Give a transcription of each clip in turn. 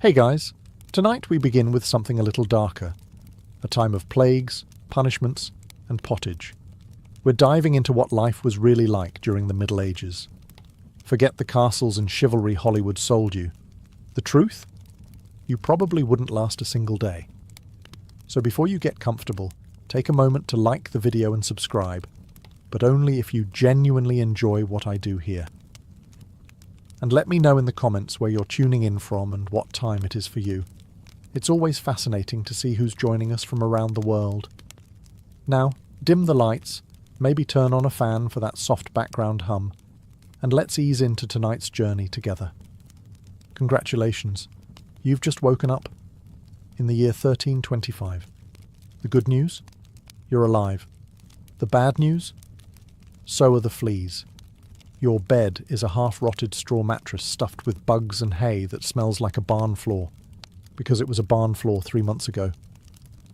Hey guys, tonight we begin with something a little darker. A time of plagues, punishments, and pottage. We're diving into what life was really like during the Middle Ages. Forget the castles and chivalry Hollywood sold you. The truth? You probably wouldn't last a single day. So before you get comfortable, take a moment to like the video and subscribe, but only if you genuinely enjoy what I do here. And let me know in the comments where you're tuning in from and what time it is for you. It's always fascinating to see who's joining us from around the world. Now, dim the lights, maybe turn on a fan for that soft background hum, and let's ease into tonight's journey together. Congratulations, you've just woken up in the year 1325. The good news? You're alive. The bad news? So are the fleas. Your bed is a half-rotted straw mattress stuffed with bugs and hay that smells like a barn floor, because it was a barn floor 3 months ago.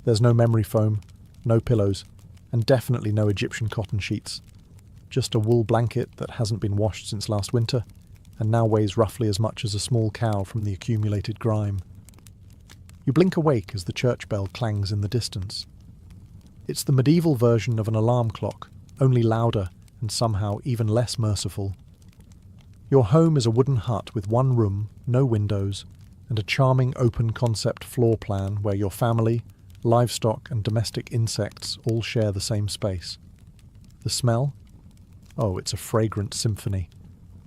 There's no memory foam, no pillows, and definitely no Egyptian cotton sheets. Just a wool blanket that hasn't been washed since last winter, and now weighs roughly as much as a small cow from the accumulated grime. You blink awake as the church bell clangs in the distance. It's the medieval version of an alarm clock, only louder and somehow even less merciful. Your home is a wooden hut with one room, no windows, and a charming open-concept floor plan where your family, livestock and domestic insects all share the same space. The smell? Oh, it's a fragrant symphony.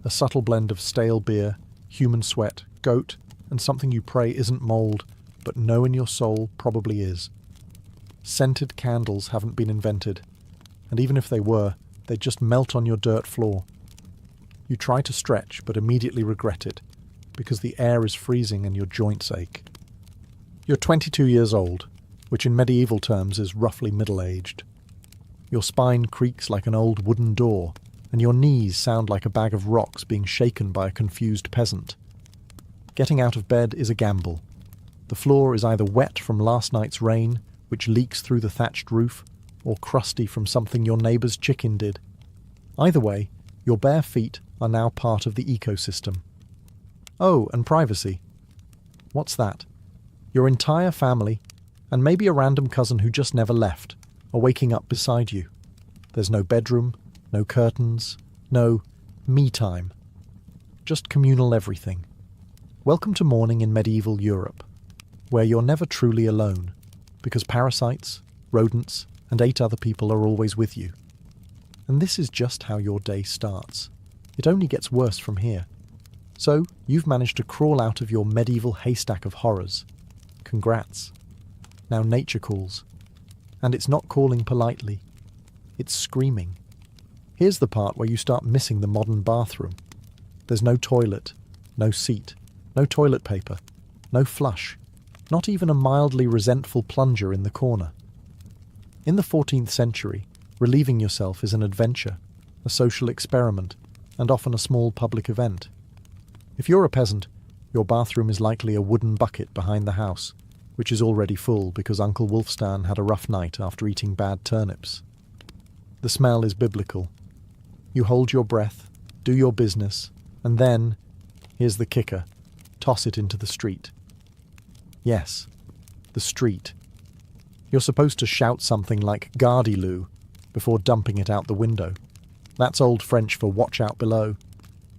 A subtle blend of stale beer, human sweat, goat, and something you pray isn't mould, but know in your soul probably is. Scented candles haven't been invented, and even if they were, they just melt on your dirt floor. You try to stretch, but immediately regret it, because the air is freezing and your joints ache. You're 22 years old, which in medieval terms is roughly middle-aged. Your spine creaks like an old wooden door, and your knees sound like a bag of rocks being shaken by a confused peasant. Getting out of bed is a gamble. The floor is either wet from last night's rain, which leaks through the thatched roof, or crusty from something your neighbour's chicken did. Either way, your bare feet are now part of the ecosystem. Oh, and privacy. What's that? Your entire family, and maybe a random cousin who just never left, are waking up beside you. There's no bedroom, no curtains, no me time. Just communal everything. Welcome to morning in medieval Europe, where you're never truly alone, because parasites, rodents, and 8 other people are always with you. And this is just how your day starts. It only gets worse from here. So, you've managed to crawl out of your medieval haystack of horrors. Congrats. Now nature calls. And it's not calling politely. It's screaming. Here's the part where you start missing the modern bathroom. There's no toilet, no seat, no toilet paper, no flush, not even a mildly resentful plunger in the corner. In the 14th century, relieving yourself is an adventure, a social experiment, and often a small public event. If you're a peasant, your bathroom is likely a wooden bucket behind the house, which is already full because Uncle Wolfstan had a rough night after eating bad turnips. The smell is biblical. You hold your breath, do your business, and then, here's the kicker, toss it into the street. Yes, the street. You're supposed to shout something like "Gardez-lou" before dumping it out the window. That's Old French for "watch out below,"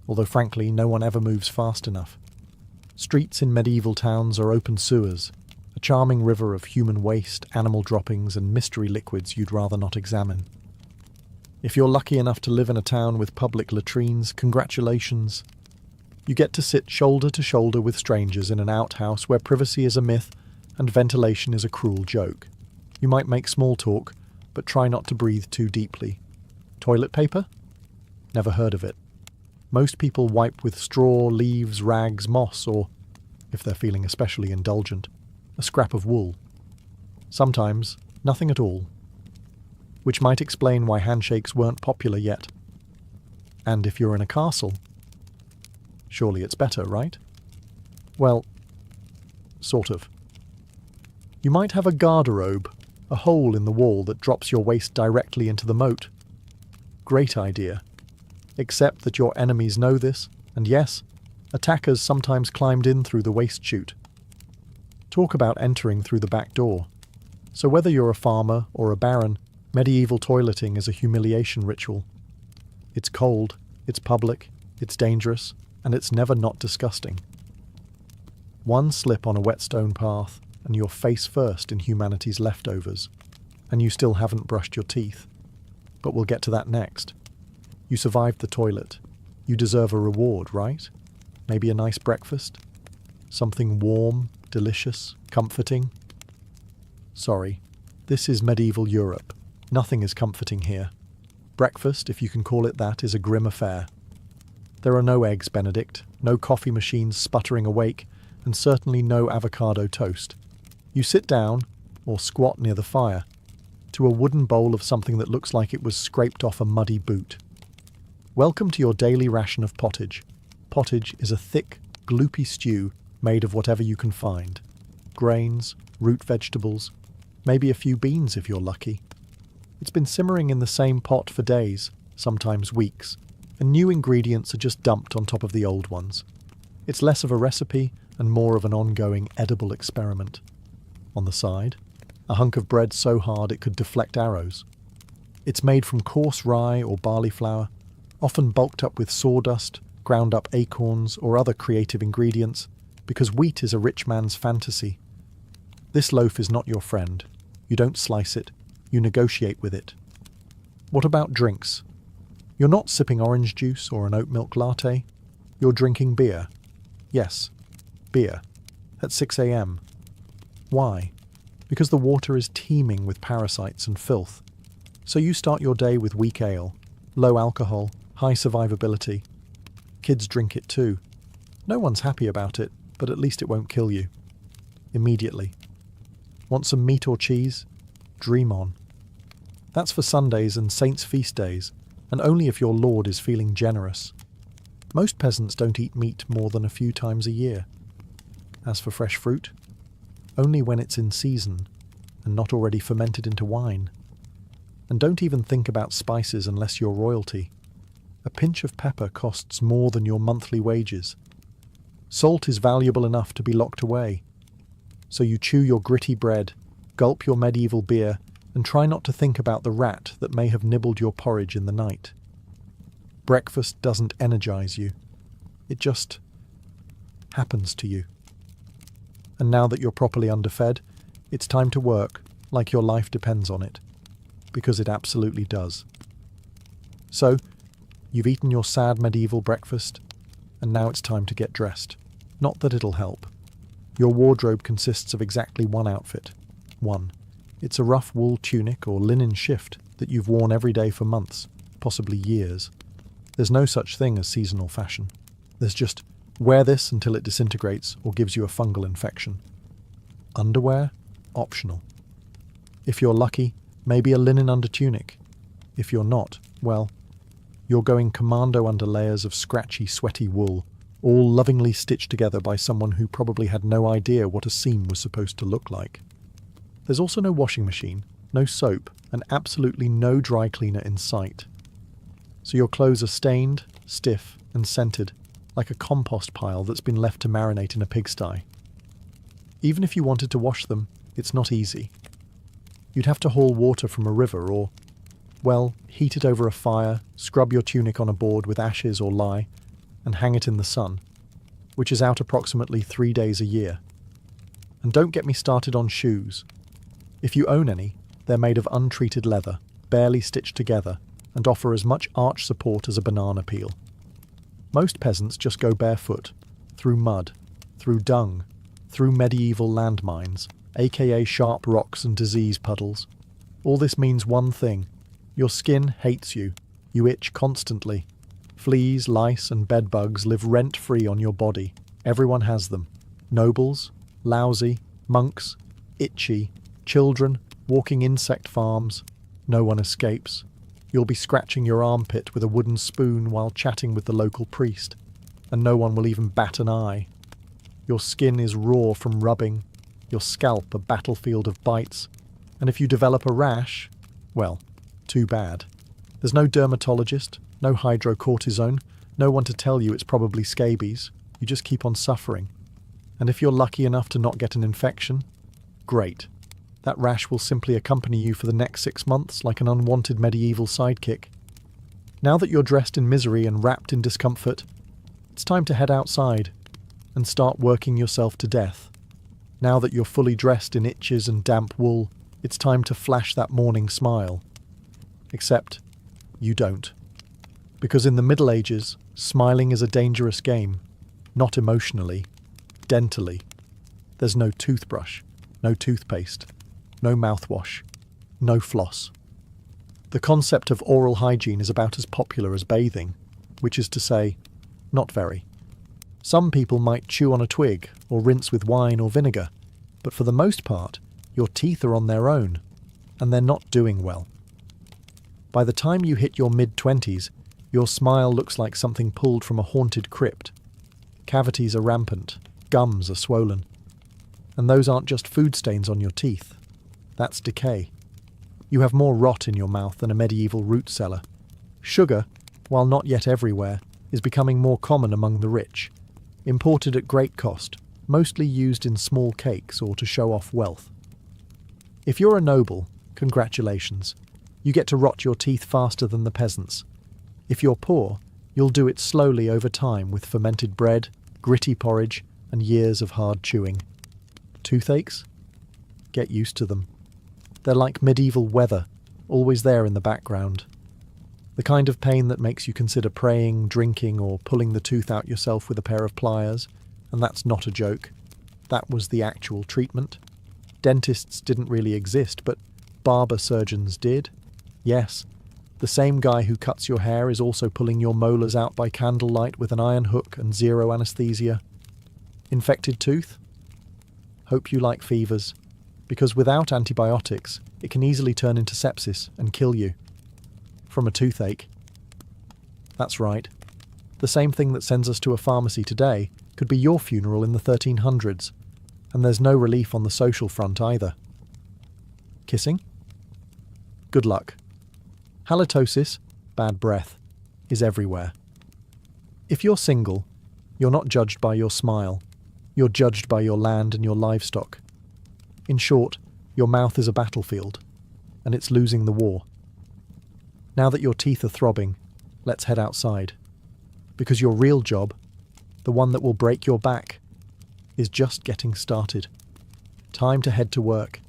although frankly no one ever moves fast enough. Streets in medieval towns are open sewers, a charming river of human waste, animal droppings and mystery liquids you'd rather not examine. If you're lucky enough to live in a town with public latrines, congratulations. You get to sit shoulder to shoulder with strangers in an outhouse where privacy is a myth and ventilation is a cruel joke. You might make small talk, but try not to breathe too deeply. Toilet paper? Never heard of it. Most people wipe with straw, leaves, rags, moss, or, if they're feeling especially indulgent, a scrap of wool. Sometimes, nothing at all. Which might explain why handshakes weren't popular yet. And if you're in a castle, surely it's better, right? Well, sort of. You might have a garderobe, a hole in the wall that drops your waist directly into the moat. Great idea. Except that your enemies know this, and yes, attackers sometimes climbed in through the waist chute, Talk about entering through the back door. So whether you're a farmer or a baron, medieval toileting is a humiliation ritual. It's cold, it's public, it's dangerous, and it's never not disgusting. One slip on a wet stone path, and you're face first in humanity's leftovers, and you still haven't brushed your teeth. But we'll get to that next. You survived the toilet. You deserve a reward, right? Maybe a nice breakfast? Something warm, delicious, comforting? Sorry, this is medieval Europe. Nothing is comforting here. Breakfast, if you can call it that, is a grim affair. There are no eggs Benedict, no coffee machines sputtering awake, and certainly no avocado toast. You sit down, or squat near the fire, to a wooden bowl of something that looks like it was scraped off a muddy boot. Welcome to your daily ration of pottage. Pottage is a thick, gloopy stew made of whatever you can find. Grains, root vegetables, maybe a few beans if you're lucky. It's been simmering in the same pot for days, sometimes weeks, and new ingredients are just dumped on top of the old ones. It's less of a recipe and more of an ongoing edible experiment. On the side, a hunk of bread so hard it could deflect arrows. It's made from coarse rye or barley flour, often bulked up with sawdust, ground up acorns or other creative ingredients, because wheat is a rich man's fantasy. This loaf is not your friend. You don't slice it, you negotiate with it. What about drinks? You're not sipping orange juice or an oat milk latte. You're drinking beer. Yes, beer. At 6 a.m. Why? Because the water is teeming with parasites and filth. So you start your day with weak ale, low alcohol, high survivability. Kids drink it too. No one's happy about it, but at least it won't kill you. Immediately. Want some meat or cheese? Dream on. That's for Sundays and saints' feast days, and only if your lord is feeling generous. Most peasants don't eat meat more than a few times a year. As for fresh fruit, only when it's in season and not already fermented into wine. And don't even think about spices unless you're royalty. A pinch of pepper costs more than your monthly wages. Salt is valuable enough to be locked away. So you chew your gritty bread, gulp your medieval beer, and try not to think about the rat that may have nibbled your porridge in the night. Breakfast doesn't energize you. It just happens to you. And now that you're properly underfed, it's time to work like your life depends on it. Because it absolutely does. So, you've eaten your sad medieval breakfast, and now it's time to get dressed. Not that it'll help. Your wardrobe consists of exactly one outfit. One. It's a rough wool tunic or linen shift that you've worn every day for months, possibly years. There's no such thing as seasonal fashion. There's just wear this until it disintegrates or gives you a fungal infection. Underwear? Optional. If you're lucky, maybe a linen undertunic. If you're not, well, you're going commando under layers of scratchy, sweaty wool, all lovingly stitched together by someone who probably had no idea what a seam was supposed to look like. There's also no washing machine, no soap, and absolutely no dry cleaner in sight. So your clothes are stained, stiff, and scented, like a compost pile that's been left to marinate in a pigsty. Even if you wanted to wash them, it's not easy. You'd have to haul water from a river or, well, heat it over a fire, scrub your tunic on a board with ashes or lye, and hang it in the sun, which is out approximately 3 days a year. And don't get me started on shoes. If you own any, they're made of untreated leather, barely stitched together, and offer as much arch support as a banana peel. Most peasants just go barefoot, through mud, through dung, through medieval landmines, aka sharp rocks and disease puddles. All this means one thing. Your skin hates you. You itch constantly. Fleas, lice, and bedbugs live rent-free on your body. Everyone has them. Nobles, lousy, monks, itchy, children, walking insect farms. No one escapes. You'll be scratching your armpit with a wooden spoon while chatting with the local priest, and no one will even bat an eye. Your skin is raw from rubbing, your scalp a battlefield of bites, and if you develop a rash, well, too bad. There's no dermatologist, no hydrocortisone, no one to tell you it's probably scabies. You just keep on suffering. And if you're lucky enough to not get an infection, great. That rash will simply accompany you for the next 6 months like an unwanted medieval sidekick. Now that you're dressed in misery and wrapped in discomfort, it's time to head outside and start working yourself to death. Now that you're fully dressed in itches and damp wool, it's time to flash that morning smile. Except, you don't. Because in the Middle Ages, smiling is a dangerous game. Not emotionally, dentally. There's no toothbrush, no toothpaste, no mouthwash, no floss. The concept of oral hygiene is about as popular as bathing, which is to say, not very. Some people might chew on a twig or rinse with wine or vinegar, but for the most part, your teeth are on their own, and they're not doing well. By the time you hit your mid-20s, your smile looks like something pulled from a haunted crypt. Cavities are rampant, gums are swollen. And those aren't just food stains on your teeth. That's decay. You have more rot in your mouth than a medieval root cellar. Sugar, while not yet everywhere, is becoming more common among the rich. Imported at great cost, mostly used in small cakes or to show off wealth. If you're a noble, congratulations. You get to rot your teeth faster than the peasants. If you're poor, you'll do it slowly over time with fermented bread, gritty porridge, and years of hard chewing. Toothaches? Get used to them. They're like medieval weather, always there in the background. The kind of pain that makes you consider praying, drinking, or pulling the tooth out yourself with a pair of pliers, and that's not a joke. That was the actual treatment. Dentists didn't really exist, but barber surgeons did. Yes, the same guy who cuts your hair is also pulling your molars out by candlelight with an iron hook and zero anesthesia. Infected tooth? Hope you like fevers, because without antibiotics, it can easily turn into sepsis and kill you. From a toothache. That's right. The same thing that sends us to a pharmacy today could be your funeral in the 1300s, and there's no relief on the social front either. Kissing? Good luck. Halitosis, bad breath, is everywhere. If you're single, you're not judged by your smile. You're judged by your land and your livestock. In short, your mouth is a battlefield, and it's losing the war. Now that your teeth are throbbing, let's head outside. Because your real job, the one that will break your back, is just getting started. Time to head to work.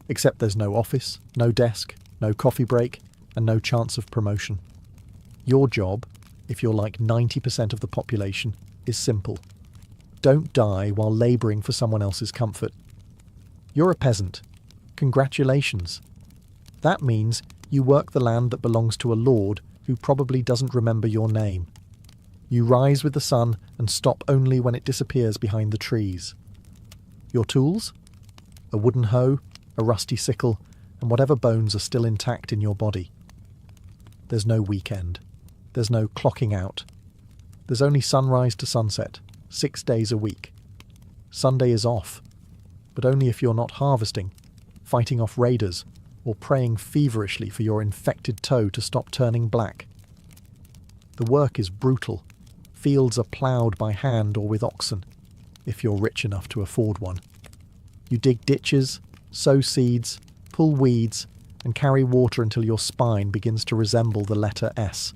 Except there's no office, no desk, no coffee break, and no chance of promotion. Your job, if you're like 90% of the population, is simple. Don't die while labouring for someone else's comfort. You're a peasant. Congratulations. That means you work the land that belongs to a lord who probably doesn't remember your name. You rise with the sun and stop only when it disappears behind the trees. Your tools? A wooden hoe, a rusty sickle, and whatever bones are still intact in your body. There's no weekend. There's no clocking out. There's only sunrise to sunset, 6 days a week. Sunday is off, but only if you're not harvesting, fighting off raiders, or praying feverishly for your infected toe to stop turning black. The work is brutal. Fields are ploughed by hand or with oxen, if you're rich enough to afford one. You dig ditches, sow seeds, pull weeds, and carry water until your spine begins to resemble the letter S.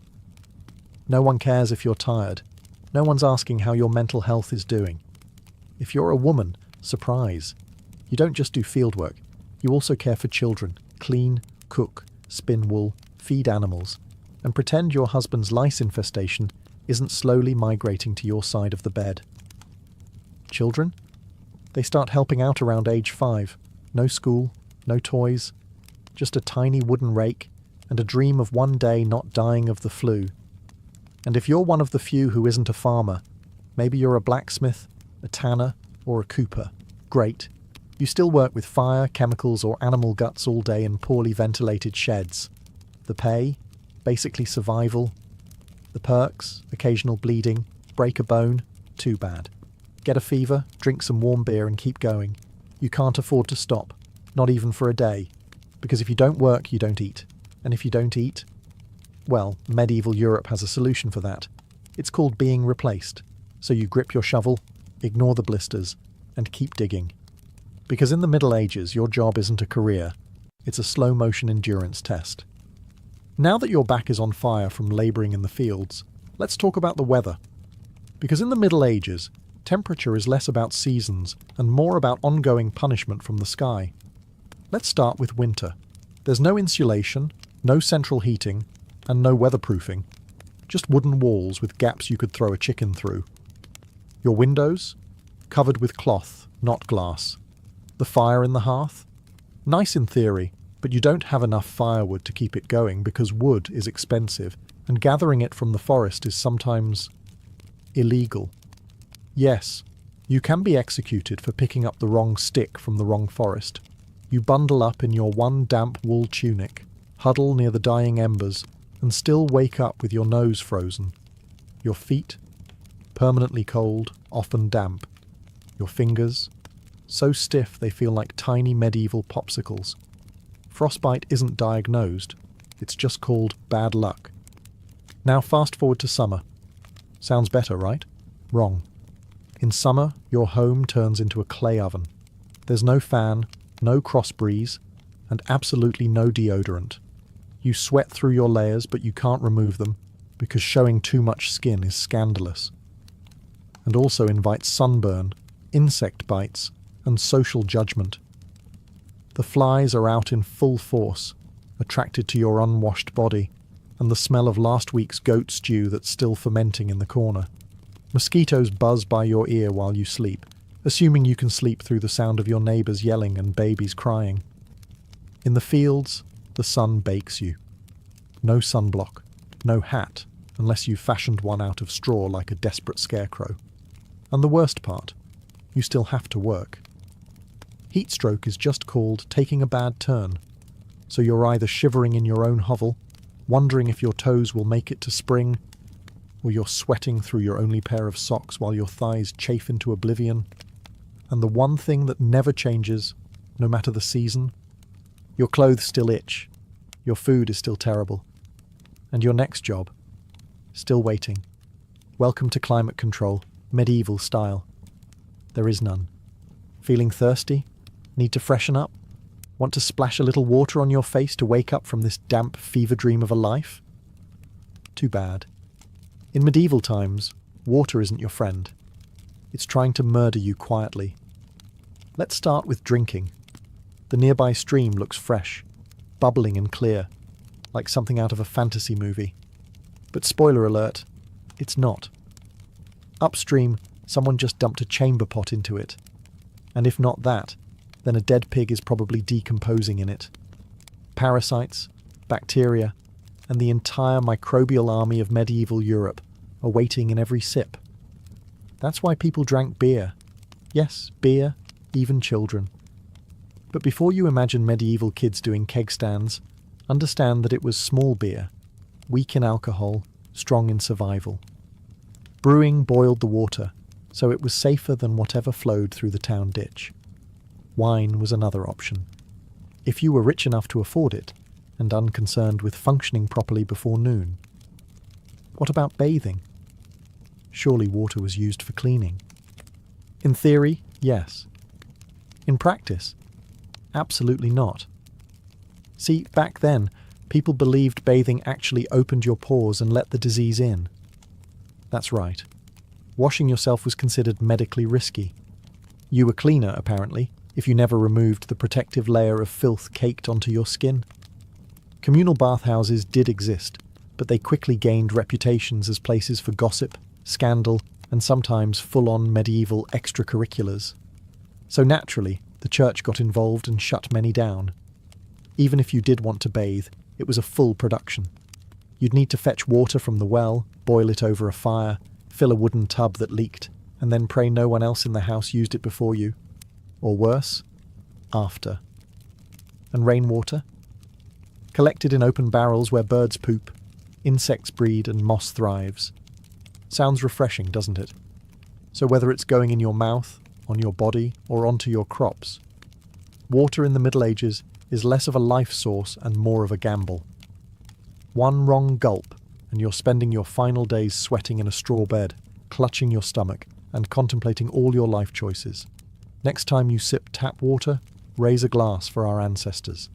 No one cares if you're tired. No one's asking how your mental health is doing. If you're a woman, surprise. You don't just do fieldwork. You also care for children, clean, cook, spin wool, feed animals, and pretend your husband's lice infestation isn't slowly migrating to your side of the bed. Children? They start helping out around age 5. No school, no toys, just a tiny wooden rake and a dream of one day not dying of the flu. And if you're one of the few who isn't a farmer, maybe you're a blacksmith, a tanner, or a cooper. Great. You still work with fire, chemicals, or animal guts all day in poorly ventilated sheds. The pay? Basically survival. The perks? Occasional bleeding. Break a bone? Too bad. Get a fever, drink some warm beer and keep going. You can't afford to stop. Not even for a day. Because if you don't work, you don't eat. And if you don't eat, well, medieval Europe has a solution for that. It's called being replaced. So you grip your shovel, ignore the blisters, and keep digging. Because in the Middle Ages, your job isn't a career, it's a slow-motion endurance test. Now that your back is on fire from labouring in the fields, let's talk about the weather. Because in the Middle Ages, temperature is less about seasons and more about ongoing punishment from the sky. Let's start with winter. There's no insulation, no central heating, and no weatherproofing. Just wooden walls with gaps you could throw a chicken through. Your windows? Covered with cloth, not glass. The fire in the hearth? Nice in theory, but you don't have enough firewood to keep it going because wood is expensive, and gathering it from the forest is sometimes illegal. Yes, you can be executed for picking up the wrong stick from the wrong forest. You bundle up in your one damp wool tunic, huddle near the dying embers, and still wake up with your nose frozen. Your feet? Permanently cold, often damp. Your fingers? So stiff they feel like tiny medieval popsicles. Frostbite isn't diagnosed, it's just called bad luck. Now fast forward to summer. Sounds better, right? Wrong. In summer, your home turns into a clay oven. There's no fan, no cross breeze, and absolutely no deodorant. You sweat through your layers, but you can't remove them, because showing too much skin is scandalous. And also invites sunburn, insect bites, and social judgment. The flies are out in full force, attracted to your unwashed body, and the smell of last week's goat stew that's still fermenting in the corner. Mosquitoes buzz by your ear while you sleep, assuming you can sleep through the sound of your neighbours yelling and babies crying. In the fields, the sun bakes you. No sunblock, no hat, unless you've fashioned one out of straw like a desperate scarecrow. And the worst part, you still have to work. Heatstroke is just called taking a bad turn, so you're either shivering in your own hovel, wondering if your toes will make it to spring, or you're sweating through your only pair of socks while your thighs chafe into oblivion. And the one thing that never changes, no matter the season, your clothes still itch, your food is still terrible, and your next job, still waiting. Welcome to climate control, medieval style. There is none. Feeling thirsty? Need to freshen up? Want to splash a little water on your face to wake up from this damp fever dream of a life? Too bad. In medieval times, water isn't your friend. It's trying to murder you quietly. Let's start with drinking. The nearby stream looks fresh, bubbling and clear, like something out of a fantasy movie. But spoiler alert, it's not. Upstream, someone just dumped a chamber pot into it. And if not that, then a dead pig is probably decomposing in it. Parasites, bacteria, and the entire microbial army of medieval Europe are waiting in every sip. That's why people drank beer. Yes, beer, even children. But before you imagine medieval kids doing keg stands, understand that it was small beer, weak in alcohol, strong in survival. Brewing boiled the water, so it was safer than whatever flowed through the town ditch. Wine was another option. If you were rich enough to afford it, and unconcerned with functioning properly before noon. What about bathing? Surely water was used for cleaning. In theory, yes. In practice, absolutely not. See, back then, people believed bathing actually opened your pores and let the disease in. That's right. Washing yourself was considered medically risky. You were cleaner, apparently, if you never removed the protective layer of filth caked onto your skin. Communal bathhouses did exist, but they quickly gained reputations as places for gossip, scandal, and sometimes full-on medieval extracurriculars. So naturally, the church got involved and shut many down. Even if you did want to bathe, it was a full production. You'd need to fetch water from the well, boil it over a fire, fill a wooden tub that leaked, and then pray no one else in the house used it before you. Or worse, after. And rainwater? Collected in open barrels where birds poop, insects breed and moss thrives. Sounds refreshing, doesn't it? So whether it's going in your mouth, on your body, or onto your crops, water in the Middle Ages is less of a life source and more of a gamble. One wrong gulp, and you're spending your final days sweating in a straw bed, clutching your stomach, and contemplating all your life choices. Next time you sip tap water, raise a glass for our ancestors.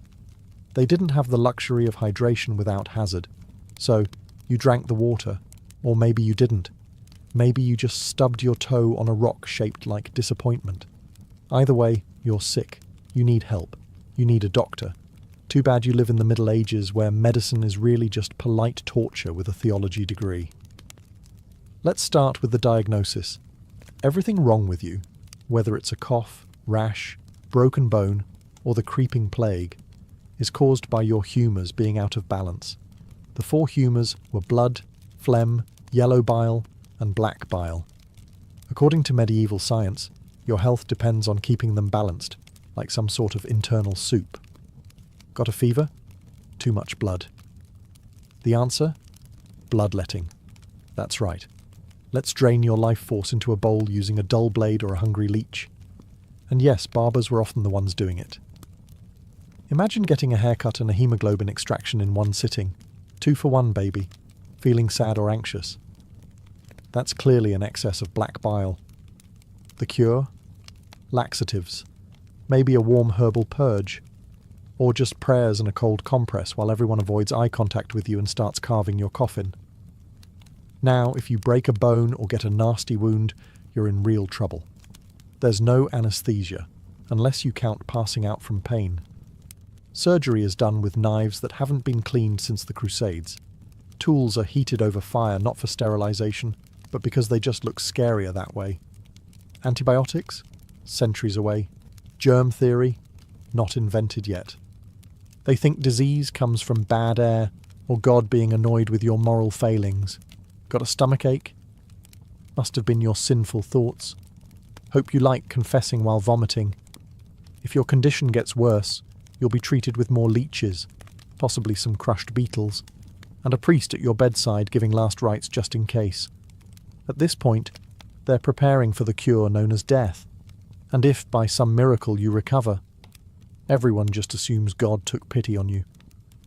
They didn't have the luxury of hydration without hazard, so you drank the water, or maybe you didn't. Maybe you just stubbed your toe on a rock shaped like disappointment. Either way, you're sick. You need help. You need a doctor. Too bad you live in the Middle Ages where medicine is really just polite torture with a theology degree. Let's start with the diagnosis. Everything wrong with you, whether it's a cough, rash, broken bone, or the creeping plague, is caused by your humours being out of balance. The 4 humours were blood, phlegm, yellow bile, and black bile. According to medieval science, your health depends on keeping them balanced, like some sort of internal soup. Got a fever? Too much blood. The answer? Bloodletting. That's right. Let's drain your life force into a bowl using a dull blade or a hungry leech. And yes, barbers were often the ones doing it. Imagine getting a haircut and a hemoglobin extraction in one sitting. 2 for 1, baby. Feeling sad or anxious? That's clearly an excess of black bile. The cure? Laxatives. Maybe a warm herbal purge. Or just prayers and a cold compress while everyone avoids eye contact with you and starts carving your coffin. Now, if you break a bone or get a nasty wound, you're in real trouble. There's no anesthesia, unless you count passing out from pain. Surgery is done with knives that haven't been cleaned since the Crusades. Tools are heated over fire not for sterilization, but because they just look scarier that way. Antibiotics? Centuries away. Germ theory? Not invented yet. They think disease comes from bad air or God being annoyed with your moral failings. Got a stomachache? Must have been your sinful thoughts. Hope you like confessing while vomiting. If your condition gets worse, you'll be treated with more leeches, possibly some crushed beetles, and a priest at your bedside giving last rites just in case. At this point, they're preparing for the cure known as death. And if by some miracle you recover, everyone just assumes God took pity on you.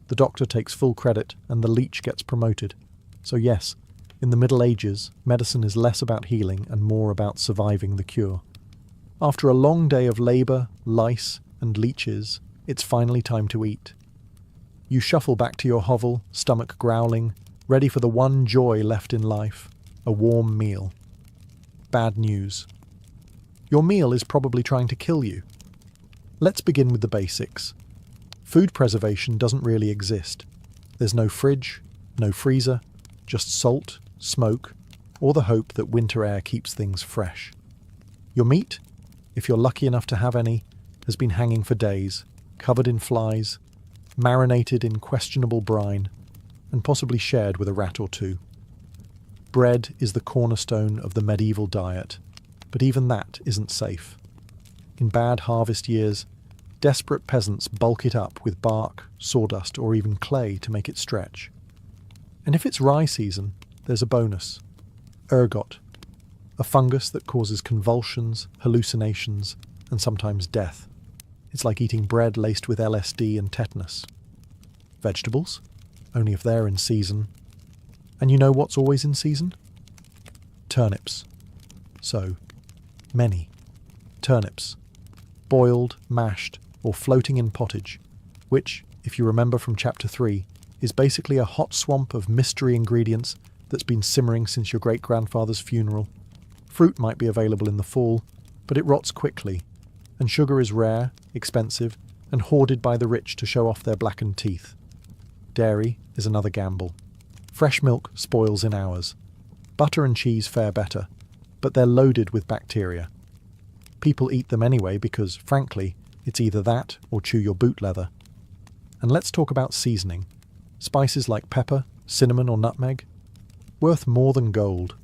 The doctor takes full credit and the leech gets promoted. So yes, in the Middle Ages, medicine is less about healing and more about surviving the cure. After a long day of labour, lice, and leeches, it's finally time to eat. You shuffle back to your hovel, stomach growling, ready for the one joy left in life, a warm meal. Bad news. Your meal is probably trying to kill you. Let's begin with the basics. Food preservation doesn't really exist. There's no fridge, no freezer, just salt, smoke, or the hope that winter air keeps things fresh. Your meat, if you're lucky enough to have any, has been hanging for days, covered in flies, marinated in questionable brine, and possibly shared with a rat or 2. Bread is the cornerstone of the medieval diet, but even that isn't safe. In bad harvest years, desperate peasants bulk it up with bark, sawdust, or even clay to make it stretch. And if it's rye season, there's a bonus. Ergot, a fungus that causes convulsions, hallucinations, and sometimes death. It's like eating bread laced with LSD and tetanus. Vegetables? Only if they're in season. And you know what's always in season? Turnips. So, many. Turnips. Boiled, mashed, or floating in pottage, which, if you remember from Chapter 3, is basically a hot swamp of mystery ingredients that's been simmering since your great-grandfather's funeral. Fruit might be available in the fall, but it rots quickly, and sugar is rare, expensive, and hoarded by the rich to show off their blackened teeth. Dairy is another gamble. Fresh milk spoils in hours. Butter and cheese fare better, but they're loaded with bacteria. People eat them anyway because, frankly, it's either that or chew your boot leather. And let's talk about seasoning. Spices like pepper, cinnamon or nutmeg? Worth more than gold.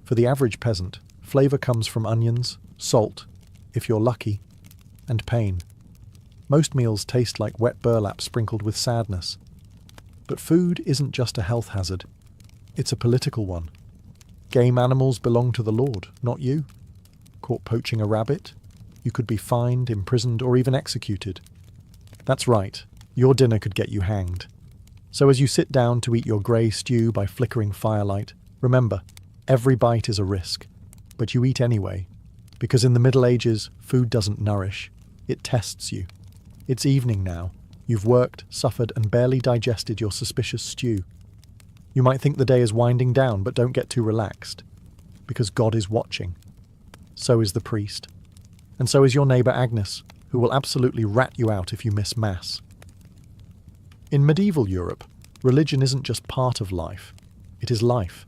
For the average peasant, flavour comes from onions, salt, if you're lucky, and pain. Most meals taste like wet burlap sprinkled with sadness. But food isn't just a health hazard. It's a political one. Game animals belong to the Lord, not you. Caught poaching a rabbit? You could be fined, imprisoned, or even executed. That's right, your dinner could get you hanged. So as you sit down to eat your grey stew by flickering firelight, remember, every bite is a risk. but you eat anyway, because in the Middle Ages, food doesn't nourish, it tests you. It's evening now. You've worked, suffered, and barely digested your suspicious stew. You might think the day is winding down, but don't get too relaxed, because God is watching. So is the priest. And so is your neighbour Agnes, who will absolutely rat you out if you miss Mass. In medieval Europe, religion isn't just part of life, it is life.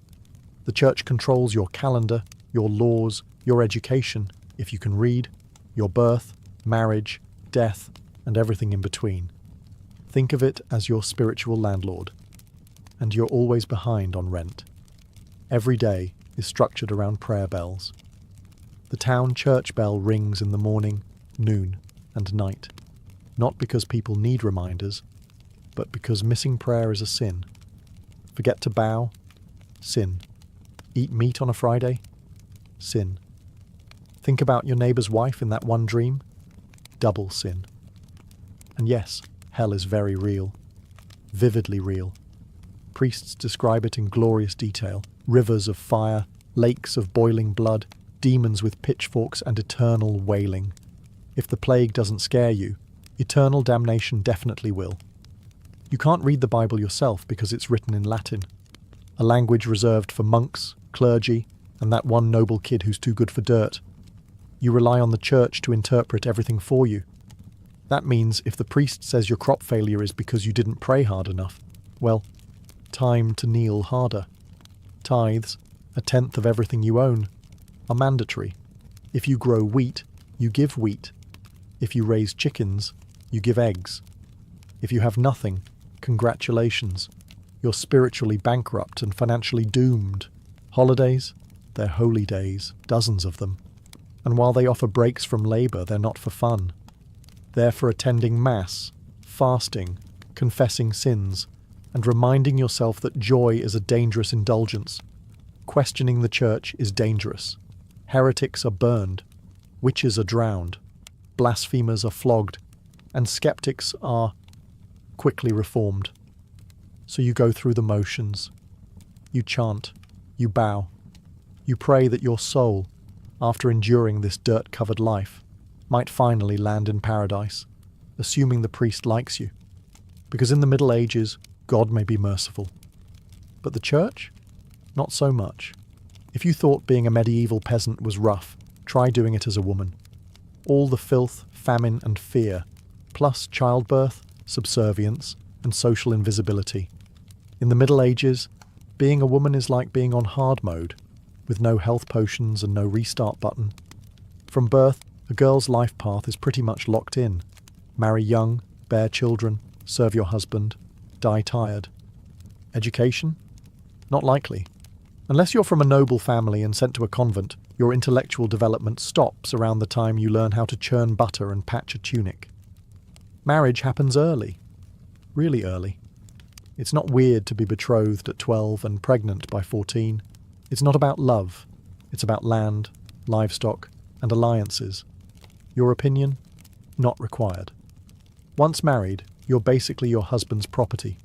The church controls your calendar, your laws, your education, if you can read, your birth, marriage, death, and everything in between. Think of it as your spiritual landlord. And you're always behind on rent. Every day is structured around prayer bells. The town church bell rings in the morning, noon, and night. Not because people need reminders, but because missing prayer is a sin. Forget to bow? Sin. Eat meat on a Friday? Sin. Think about your neighbour's wife in that one dream? Double sin. And yes, hell is very real. Vividly real. Priests describe it in glorious detail. Rivers of fire, lakes of boiling blood, demons with pitchforks and eternal wailing. If the plague doesn't scare you, eternal damnation definitely will. You can't read the Bible yourself because it's written in Latin, a language reserved for monks, clergy, and that one noble kid who's too good for dirt. You rely on the church to interpret everything for you. That means if the priest says your crop failure is because you didn't pray hard enough, well, time to kneel harder. Tithes, 1/10 of everything you own, are mandatory. If you grow wheat, you give wheat. If you raise chickens, you give eggs. If you have nothing, congratulations. You're spiritually bankrupt and financially doomed. Holidays? They're holy days, dozens of them. And while they offer breaks from labour, they're not for fun. They're for attending Mass, fasting, confessing sins, and reminding yourself that joy is a dangerous indulgence. Questioning the church is dangerous. Heretics are burned, witches are drowned, blasphemers are flogged, and skeptics are quickly reformed. So you go through the motions. You chant, you bow, you pray that your soul, after enduring this dirt-covered life, might finally land in paradise, assuming the priest likes you. Because in the Middle Ages, God may be merciful. But the church? Not so much. If you thought being a medieval peasant was rough, try doing it as a woman. All the filth, famine, and fear, plus childbirth, subservience, and social invisibility. In the Middle Ages, being a woman is like being on hard mode, with no health potions and no restart button. From birth, a girl's life path is pretty much locked in. Marry young, bear children, serve your husband, die tired. Education? Not likely. Unless you're from a noble family and sent to a convent, your intellectual development stops around the time you learn how to churn butter and patch a tunic. Marriage happens early. Really early. It's not weird to be betrothed at 12 and pregnant by 14. It's not about love. It's about land, livestock, and alliances. Your opinion? Not required. Once married, you're basically your husband's property.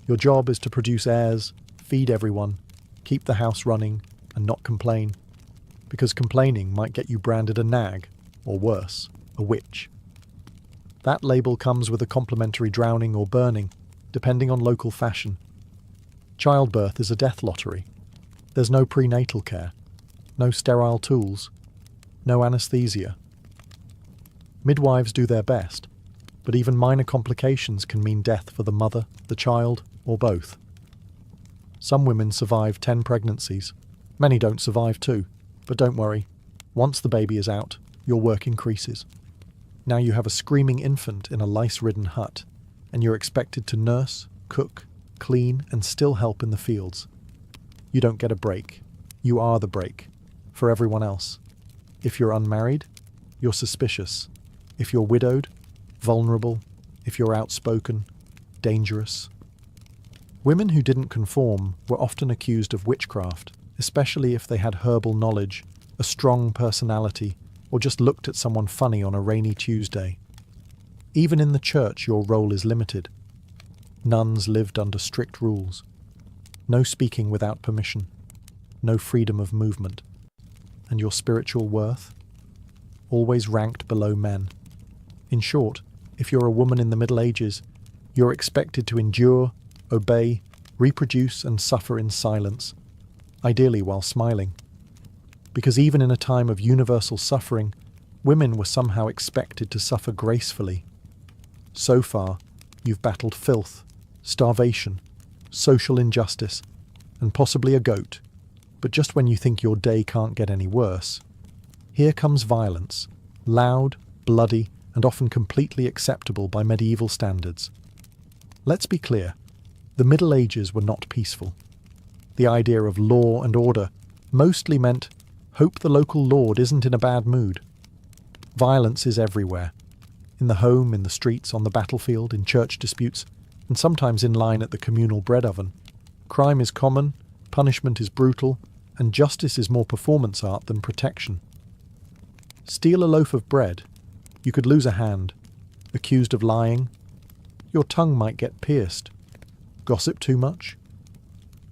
Your job is to produce heirs, feed everyone, keep the house running, and not complain. Because complaining might get you branded a nag, or worse, a witch. That label comes with a complimentary drowning or burning, depending on local fashion. Childbirth is a death lottery. There's no prenatal care, no sterile tools, no anesthesia. Midwives do their best, but even minor complications can mean death for the mother, the child, or both. Some women survive 10 pregnancies. Many don't survive 2, but don't worry. Once the baby is out, your work increases. Now you have a screaming infant in a lice-ridden hut, and you're expected to nurse, cook, clean, and still help in the fields. You don't get a break. You are the break. For everyone else. If you're unmarried, you're suspicious. If you're widowed, vulnerable. If you're outspoken, dangerous. Women who didn't conform were often accused of witchcraft, especially if they had herbal knowledge, a strong personality, or just looked at someone funny on a rainy Tuesday. Even in the church, your role is limited. Nuns lived under strict rules. No speaking without permission. No freedom of movement. and your spiritual worth? Always ranked below men. In short, if you're a woman in the Middle Ages, you're expected to endure, obey, reproduce and suffer in silence, ideally while smiling. Because even in a time of universal suffering, women were somehow expected to suffer gracefully. So far, you've battled filth, starvation, social injustice, and possibly a goat. But just when you think your day can't get any worse, here comes violence, loud, bloody, and often completely acceptable by medieval standards. Let's be clear, the Middle Ages were not peaceful. The idea of law and order mostly meant, hope the local lord isn't in a bad mood. Violence is everywhere. In the home, in the streets, on the battlefield, in church disputes, and sometimes in line at the communal bread oven. Crime is common, punishment is brutal, and justice is more performance art than protection. Steal a loaf of bread, you could lose a hand. Accused of lying, your tongue might get pierced. Gossip too much?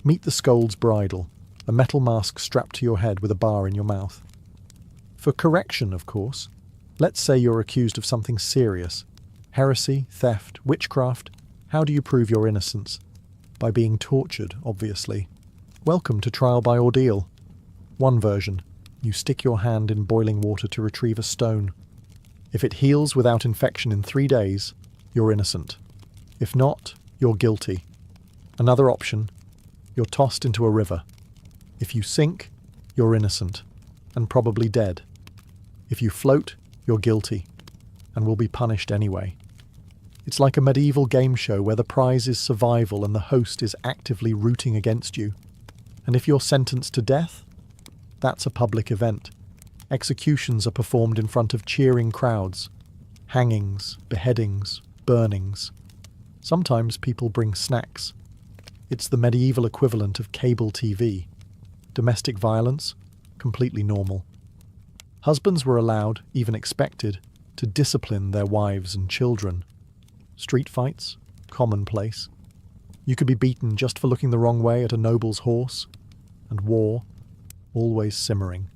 Meet the scold's bridle, a metal mask strapped to your head with a bar in your mouth. For correction, of course, let's say you're accused of something serious. Heresy, theft, witchcraft. How do you prove your innocence? By being tortured, obviously. Welcome to trial by ordeal. One version, you stick your hand in boiling water to retrieve a stone. If it heals without infection in 3 days, you're innocent. If not, you're guilty. Another option, you're tossed into a river. If you sink, you're innocent, and probably dead. If you float, you're guilty, and will be punished anyway. It's like a medieval game show where the prize is survival and the host is actively rooting against you. And if you're sentenced to death, that's a public event. Executions are performed in front of cheering crowds. Hangings, beheadings, burnings. Sometimes people bring snacks. It's the medieval equivalent of cable TV. Domestic violence, completely normal. Husbands were allowed, even expected, to discipline their wives and children. Street fights, commonplace. You could be beaten just for looking the wrong way at a noble's horse. And war, always simmering.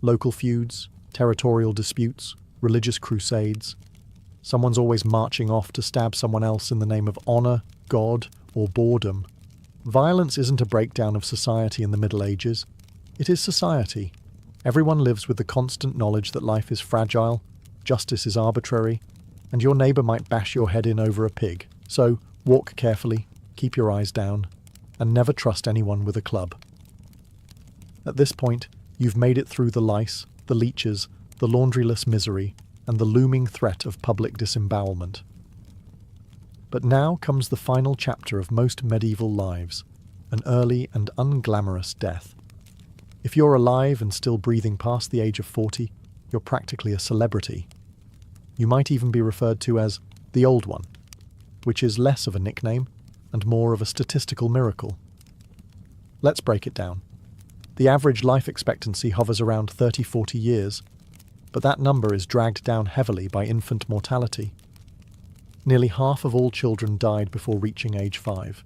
Local feuds, territorial disputes, religious crusades. Someone's always marching off to stab someone else in the name of honour, God, or boredom. Violence isn't a breakdown of society in the Middle Ages. It is society. Everyone lives with the constant knowledge that life is fragile, justice is arbitrary, and your neighbour might bash your head in over a pig. So, walk carefully, keep your eyes down, and never trust anyone with a club. At this point, you've made it through the lice, the leeches, the laundryless misery, and the looming threat of public disembowelment. But now comes the final chapter of most medieval lives, an early and unglamorous death. If you're alive and still breathing past the age of 40, you're practically a celebrity. You might even be referred to as the Old One, which is less of a nickname and more of a statistical miracle. Let's break it down. The average life expectancy hovers around 30-40 years, but that number is dragged down heavily by infant mortality. Nearly half of all children died before reaching age 5.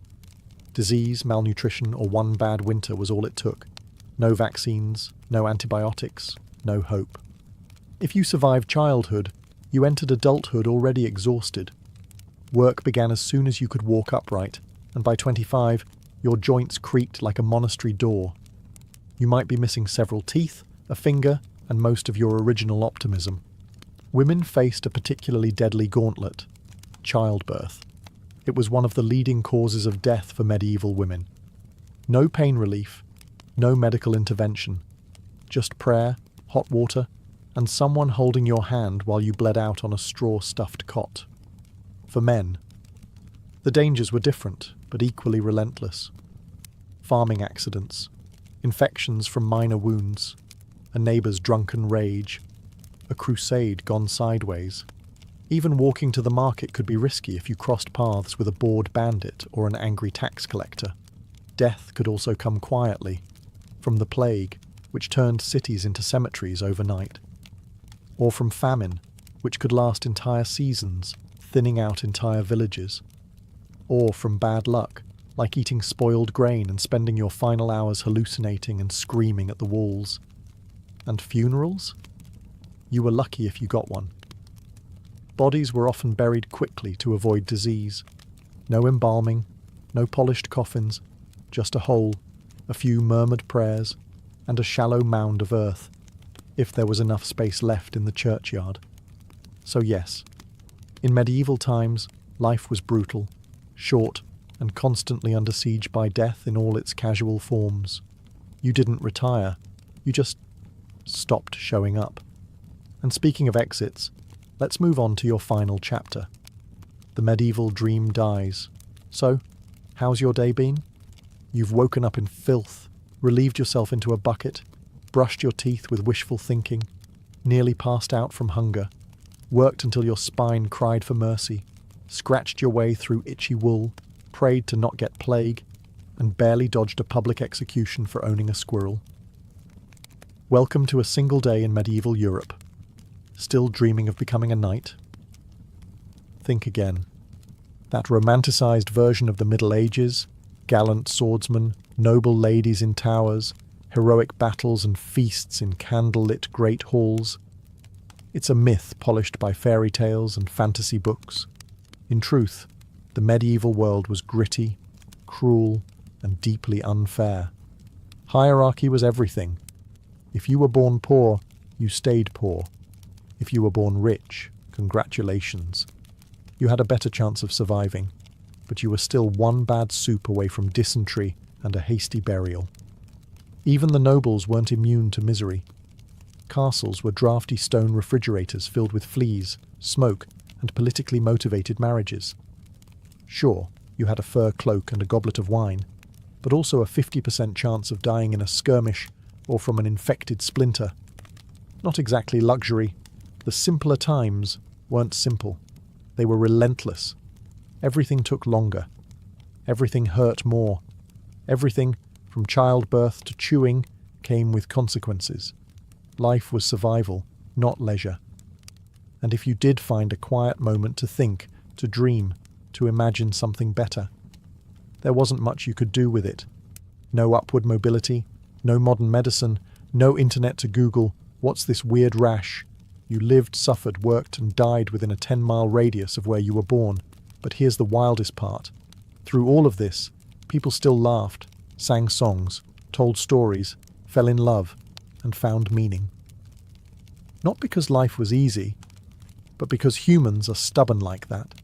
Disease, malnutrition, or one bad winter was all it took. No vaccines, no antibiotics, no hope. If you survived childhood, you entered adulthood already exhausted. Work began as soon as you could walk upright, and by 25, your joints creaked like a monastery door. You might be missing several teeth, a finger, and most of your original optimism. Women faced a particularly deadly gauntlet: childbirth. It was one of the leading causes of death for medieval women. No pain relief, no medical intervention, just prayer, hot water, and someone holding your hand while you bled out on a straw-stuffed cot. For men, the dangers were different, but equally relentless. Farming accidents, infections from minor wounds, a neighbour's drunken rage, a crusade gone sideways. Even walking to the market could be risky if you crossed paths with a bored bandit or an angry tax collector. Death could also come quietly, from the plague, which turned cities into cemeteries overnight, or from famine, which could last entire seasons, thinning out entire villages, or from bad luck, like eating spoiled grain and spending your final hours hallucinating and screaming at the walls. And funerals? You were lucky if you got one. Bodies were often buried quickly to avoid disease. No embalming, no polished coffins, just a hole, a few murmured prayers, and a shallow mound of earth, if there was enough space left in the churchyard. So yes, in medieval times, life was brutal, short, and constantly under siege by death in all its casual forms. You didn't retire, you just stopped showing up. And speaking of exits, let's move on to your final chapter. The medieval dream dies. So, how's your day been? You've woken up in filth, relieved yourself into a bucket, brushed your teeth with wishful thinking, nearly passed out from hunger, worked until your spine cried for mercy, scratched your way through itchy wool, prayed to not get plague, and barely dodged a public execution for owning a squirrel. Welcome to a single day in medieval Europe. Still dreaming of becoming a knight? Think again. That romanticised version of the Middle Ages, gallant swordsmen, noble ladies in towers, heroic battles and feasts in candle-lit great halls. It's a myth polished by fairy tales and fantasy books. In truth, the medieval world was gritty, cruel, and deeply unfair. Hierarchy was everything. If you were born poor, you stayed poor. If you were born rich, congratulations. You had a better chance of surviving, but you were still one bad soup away from dysentery and a hasty burial. Even the nobles weren't immune to misery. Castles were drafty stone refrigerators filled with fleas, smoke, and politically motivated marriages. Sure, you had a fur cloak and a goblet of wine, but also a 50% chance of dying in a skirmish or from an infected splinter. Not exactly luxury. The simpler times weren't simple. They were relentless. Everything took longer. Everything hurt more. Everything, from childbirth to chewing, came with consequences. Life was survival, not leisure. And if you did find a quiet moment to think, to dream, to imagine something better, there wasn't much you could do with it. No upward mobility, no modern medicine, no internet to Google, what's this weird rash? You lived, suffered, worked, and died within a 10-mile radius of where you were born. But here's the wildest part. Through all of this, people still laughed, sang songs, told stories, fell in love, and found meaning. Not because life was easy, but because humans are stubborn like that.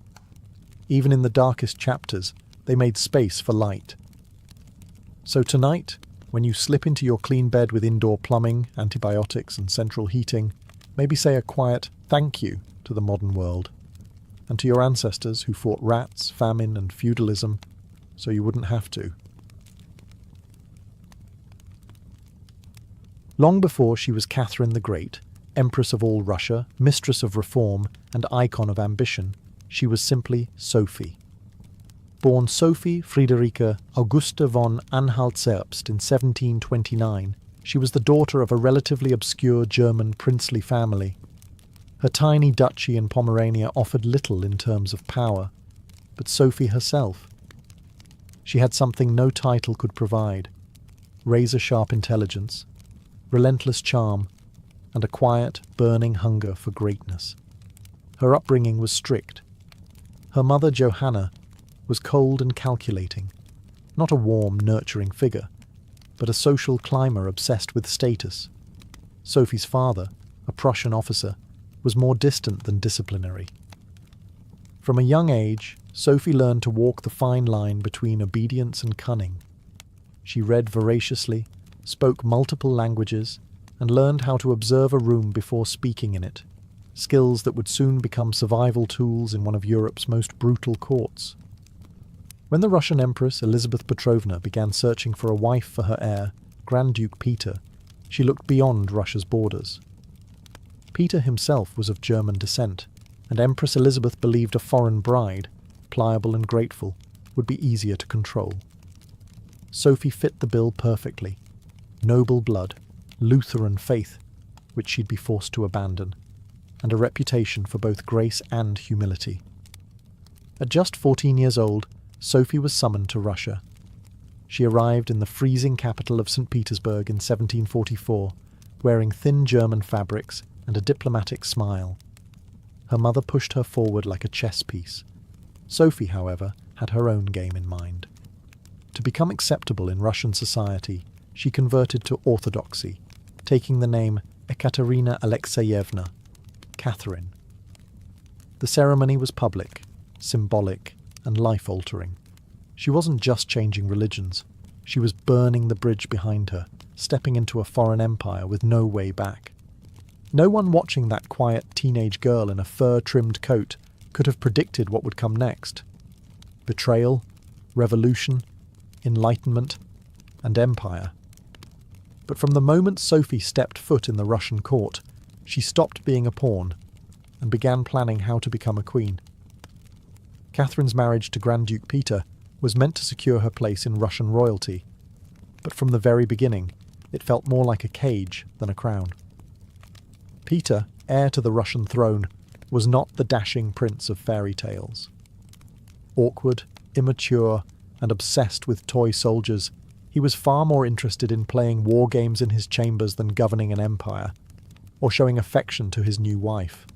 Even in the darkest chapters, they made space for light. So tonight, when you slip into your clean bed with indoor plumbing, antibiotics, and central heating, maybe say a quiet thank you to the modern world, and to your ancestors who fought rats, famine, and feudalism, so you wouldn't have to. Long before she was Catherine the Great, Empress of all Russia, mistress of reform, and icon of ambition, she was simply Sophie. Born Sophie Friederike Augusta von Anhalt-Zerbst in 1729, she was the daughter of a relatively obscure German princely family. Her tiny duchy in Pomerania offered little in terms of power, but Sophie herself. She had something no title could provide: razor-sharp intelligence, relentless charm, and a quiet, burning hunger for greatness. Her upbringing was strict. Her mother, Johanna, was cold and calculating, not a warm, nurturing figure, but a social climber obsessed with status. Sophie's father, a Prussian officer, was more distant than disciplinary. From a young age, Sophie learned to walk the fine line between obedience and cunning. She read voraciously, spoke multiple languages, and learned how to observe a room before speaking in it, skills that would soon become survival tools in one of Europe's most brutal courts. When the Russian Empress Elizabeth Petrovna began searching for a wife for her heir, Grand Duke Peter, she looked beyond Russia's borders. Peter himself was of German descent, and Empress Elizabeth believed a foreign bride, pliable and grateful, would be easier to control. Sophie fit the bill perfectly. Noble blood, Lutheran faith, which she'd be forced to abandon, and a reputation for both grace and humility. At just 14 years old, Sophie was summoned to Russia. She arrived in the freezing capital of St. Petersburg in 1744, wearing thin German fabrics and a diplomatic smile. Her mother pushed her forward like a chess piece. Sophie, however, had her own game in mind. To become acceptable in Russian society, she converted to Orthodoxy, taking the name Ekaterina Alexeyevna, Catherine. The ceremony was public, symbolic, and life-altering. She wasn't just changing religions. She was burning the bridge behind her, stepping into a foreign empire with no way back. No one watching that quiet teenage girl in a fur-trimmed coat could have predicted what would come next. Betrayal, revolution, enlightenment, and empire. But from the moment Sophie stepped foot in the Russian court, she stopped being a pawn and began planning how to become a queen. Catherine's marriage to Grand Duke Peter was meant to secure her place in Russian royalty, but from the very beginning, it felt more like a cage than a crown. Peter, heir to the Russian throne, was not the dashing prince of fairy tales. Awkward, immature, and obsessed with toy soldiers, he was far more interested in playing war games in his chambers than governing an empire, or showing affection to his new wife.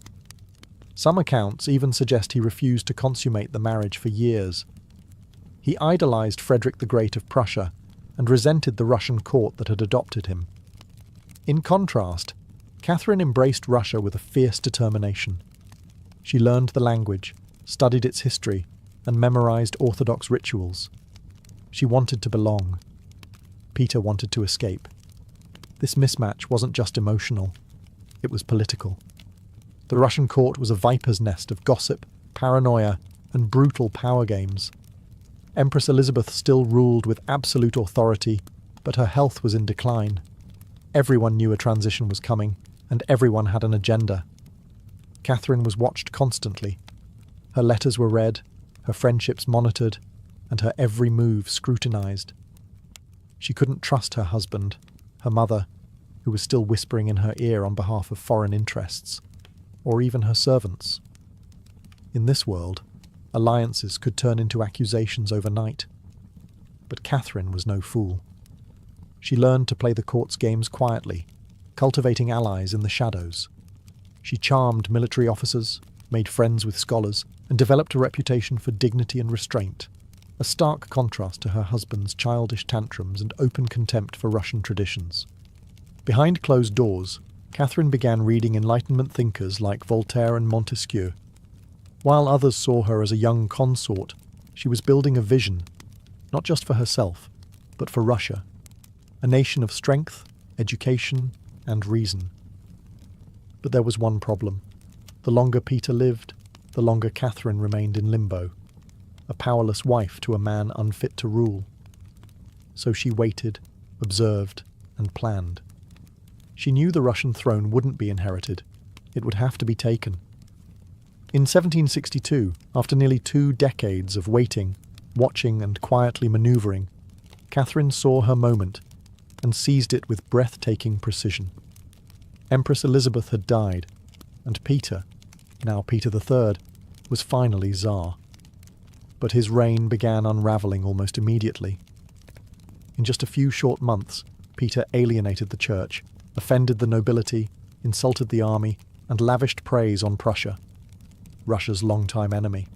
Some accounts even suggest he refused to consummate the marriage for years. He idolized Frederick the Great of Prussia and resented the Russian court that had adopted him. In contrast, Catherine embraced Russia with a fierce determination. She learned the language, studied its history, and memorized Orthodox rituals. She wanted to belong. Peter wanted to escape. This mismatch wasn't just emotional, it was political. The Russian court was a viper's nest of gossip, paranoia, and brutal power games. Empress Elizabeth still ruled with absolute authority, but her health was in decline. Everyone knew a transition was coming, and everyone had an agenda. Catherine was watched constantly. Her letters were read, her friendships monitored, and her every move scrutinized. She couldn't trust her husband, her mother, who was still whispering in her ear on behalf of foreign interests, or even her servants. In this world, alliances could turn into accusations overnight. But Catherine was no fool. She learned to play the court's games quietly, cultivating allies in the shadows. She charmed military officers, made friends with scholars, and developed a reputation for dignity and restraint, a stark contrast to her husband's childish tantrums and open contempt for Russian traditions. Behind closed doors, Catherine began reading Enlightenment thinkers like Voltaire and Montesquieu. While others saw her as a young consort, she was building a vision, not just for herself, but for Russia, a nation of strength, education, and reason. But there was one problem. The longer Peter lived, the longer Catherine remained in limbo, a powerless wife to a man unfit to rule. So she waited, observed, and planned. She knew the Russian throne wouldn't be inherited. It would have to be taken. In 1762, after nearly 2 decades of waiting, watching, and quietly manoeuvring, Catherine saw her moment and seized it with breathtaking precision. Empress Elizabeth had died, and Peter, now Peter III, was finally Tsar. But his reign began unravelling almost immediately. In just a few short months, Peter alienated the church, offended the nobility, insulted the army, and lavished praise on Prussia, Russia's longtime enemy.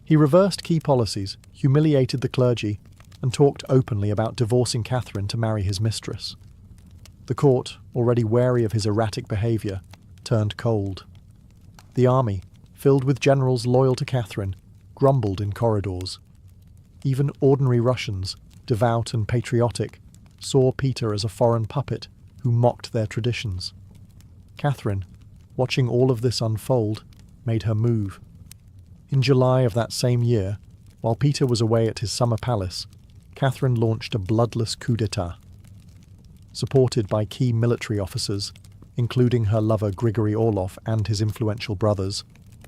He reversed key policies, humiliated the clergy, and talked openly about divorcing Catherine to marry his mistress. The court, already wary of his erratic behaviour, turned cold. The army, filled with generals loyal to Catherine, grumbled in corridors. Even ordinary Russians, devout and patriotic, saw Peter as a foreign puppet who mocked their traditions. Catherine, watching all of this unfold, made her move. In July of that same year, while Peter was away at his summer palace, Catherine launched a bloodless coup d'etat. Supported by key military officers, including her lover Grigory Orlov and his influential brothers,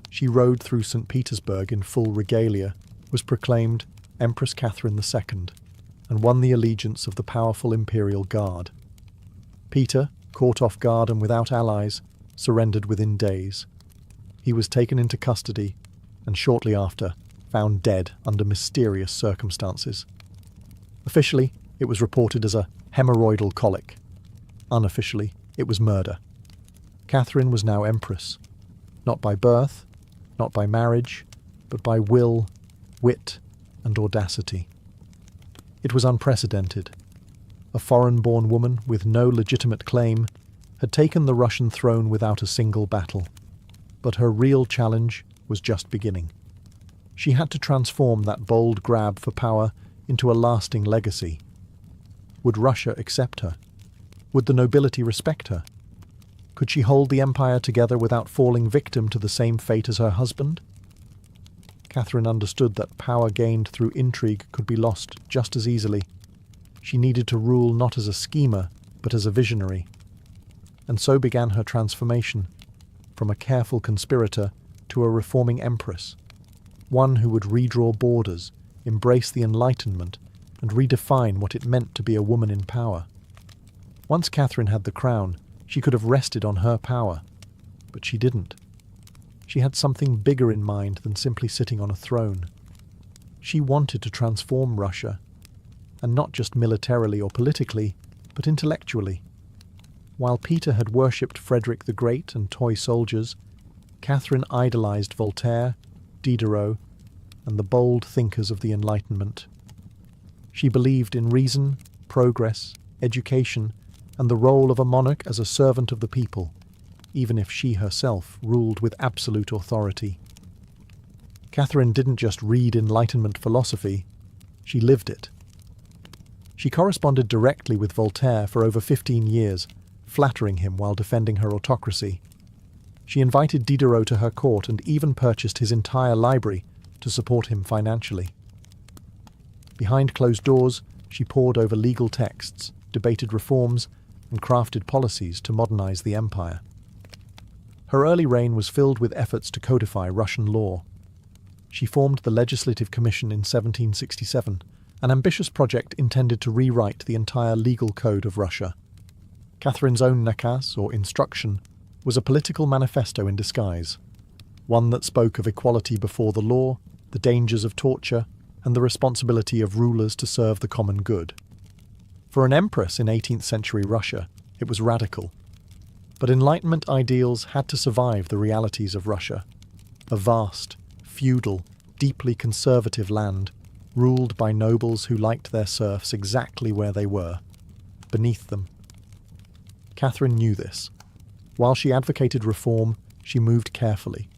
she rode through St. Petersburg in full regalia, was proclaimed Empress Catherine II, and won the allegiance of the powerful Imperial Guard. Peter, caught off guard and without allies, surrendered within days. He was taken into custody, and shortly after, found dead under mysterious circumstances. Officially, it was reported as a hemorrhoidal colic. Unofficially, it was murder. Catherine was now empress, not by birth, not by marriage, but by will, wit, and audacity. It was unprecedented. A foreign-born woman with no legitimate claim had taken the Russian throne without a single battle. But her real challenge was just beginning. She had to transform that bold grab for power into a lasting legacy. Would Russia accept her? Would the nobility respect her? Could she hold the empire together without falling victim to the same fate as her husband? Catherine understood that power gained through intrigue could be lost just as easily. She needed to rule not as a schemer, but as a visionary. And so began her transformation, from a careful conspirator to a reforming empress, one who would redraw borders, embrace the Enlightenment, and redefine what it meant to be a woman in power. Once Catherine had the crown, she could have rested on her power, but she didn't. She had something bigger in mind than simply sitting on a throne. She wanted to transform Russia, and not just militarily or politically, but intellectually. While Peter had worshipped Frederick the Great and toy soldiers, Catherine idolized Voltaire, Diderot, and the bold thinkers of the Enlightenment. She believed in reason, progress, education, and the role of a monarch as a servant of the people, even if she herself ruled with absolute authority. Catherine didn't just read Enlightenment philosophy, she lived it. She corresponded directly with Voltaire for over 15 years, flattering him while defending her autocracy. She invited Diderot to her court and even purchased his entire library to support him financially. Behind closed doors, she pored over legal texts, debated reforms, and crafted policies to modernize the empire. Her early reign was filled with efforts to codify Russian law. She formed the Legislative Commission in 1767, an ambitious project intended to rewrite the entire legal code of Russia. Catherine's own nakaz, or instruction, was a political manifesto in disguise, one that spoke of equality before the law, the dangers of torture, and the responsibility of rulers to serve the common good. For an empress in 18th century Russia, it was radical. But Enlightenment ideals had to survive the realities of Russia, a vast, feudal, deeply conservative land, ruled by nobles who liked their serfs exactly where they were, beneath them. Catherine knew this. While she advocated reform, she moved carefully.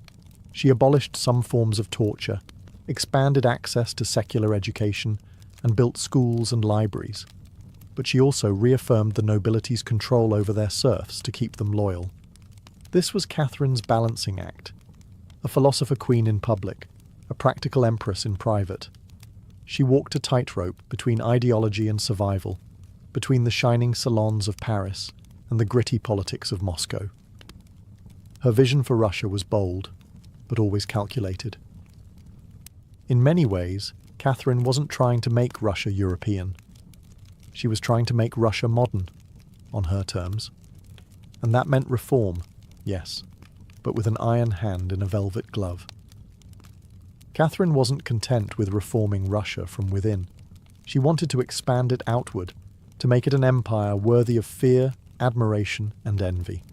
She abolished some forms of torture, expanded access to secular education, and built schools and libraries. But she also reaffirmed the nobility's control over their serfs to keep them loyal. This was Catherine's balancing act, a philosopher queen in public, a practical empress in private. She walked a tightrope between ideology and survival, between the shining salons of Paris and the gritty politics of Moscow. Her vision for Russia was bold, but always calculated. In many ways, Catherine wasn't trying to make Russia European. She was trying to make Russia modern, on her terms. And that meant reform, yes, but with an iron hand in a velvet glove. Catherine wasn't content with reforming Russia from within. She wanted to expand it outward, to make it an empire worthy of fear, admiration, and envy.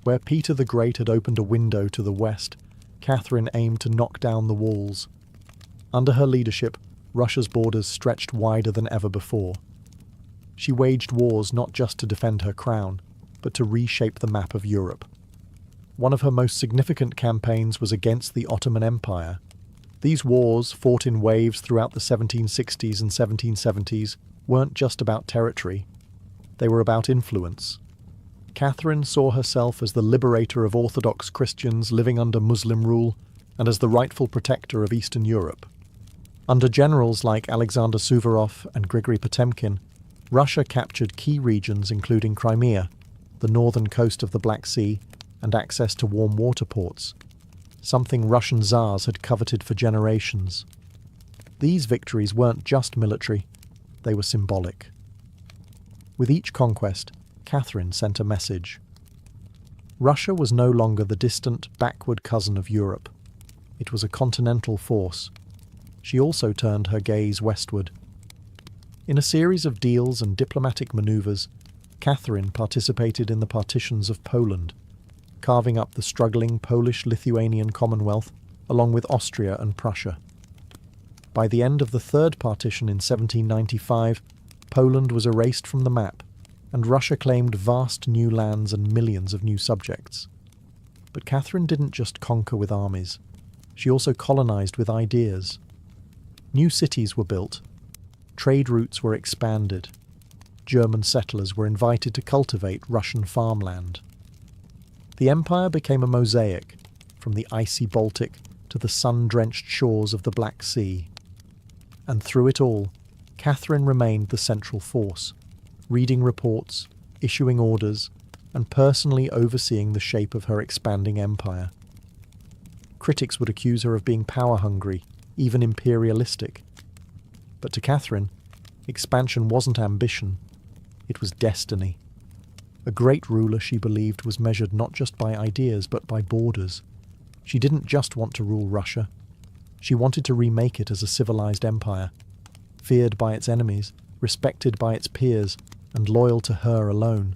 Where Peter the Great had opened a window to the west, Catherine aimed to knock down the walls. Under her leadership, Russia's borders stretched wider than ever before. She waged wars not just to defend her crown, but to reshape the map of Europe. One of her most significant campaigns was against the Ottoman Empire. These wars, fought in waves throughout the 1760s and 1770s, weren't just about territory. They were about influence. Catherine saw herself as the liberator of Orthodox Christians living under Muslim rule and as the rightful protector of Eastern Europe. Under generals like Alexander Suvorov and Grigory Potemkin, Russia captured key regions including Crimea, the northern coast of the Black Sea, and access to warm water ports, something Russian Tsars had coveted for generations. These victories weren't just military, they were symbolic. With each conquest, Catherine sent a message. Russia was no longer the distant, backward cousin of Europe. It was a continental force. She also turned her gaze westward. In a series of deals and diplomatic maneuvers, Catherine participated in the partitions of Poland, carving up the struggling Polish-Lithuanian Commonwealth along with Austria and Prussia. By the end of the Third Partition in 1795, Poland was erased from the map, and Russia claimed vast new lands and millions of new subjects. But Catherine didn't just conquer with armies. She also colonized with ideas. New cities were built. Trade routes were expanded. German settlers were invited to cultivate Russian farmland. The empire became a mosaic, from the icy Baltic to the sun-drenched shores of the Black Sea. And through it all, Catherine remained the central force, reading reports, issuing orders, and personally overseeing the shape of her expanding empire. Critics would accuse her of being power-hungry, even imperialistic. But to Catherine, expansion wasn't ambition, it was destiny. A great ruler, she believed, was measured not just by ideas but by borders. She didn't just want to rule Russia. She wanted to remake it as a civilized empire, feared by its enemies, respected by its peers, and loyal to her alone.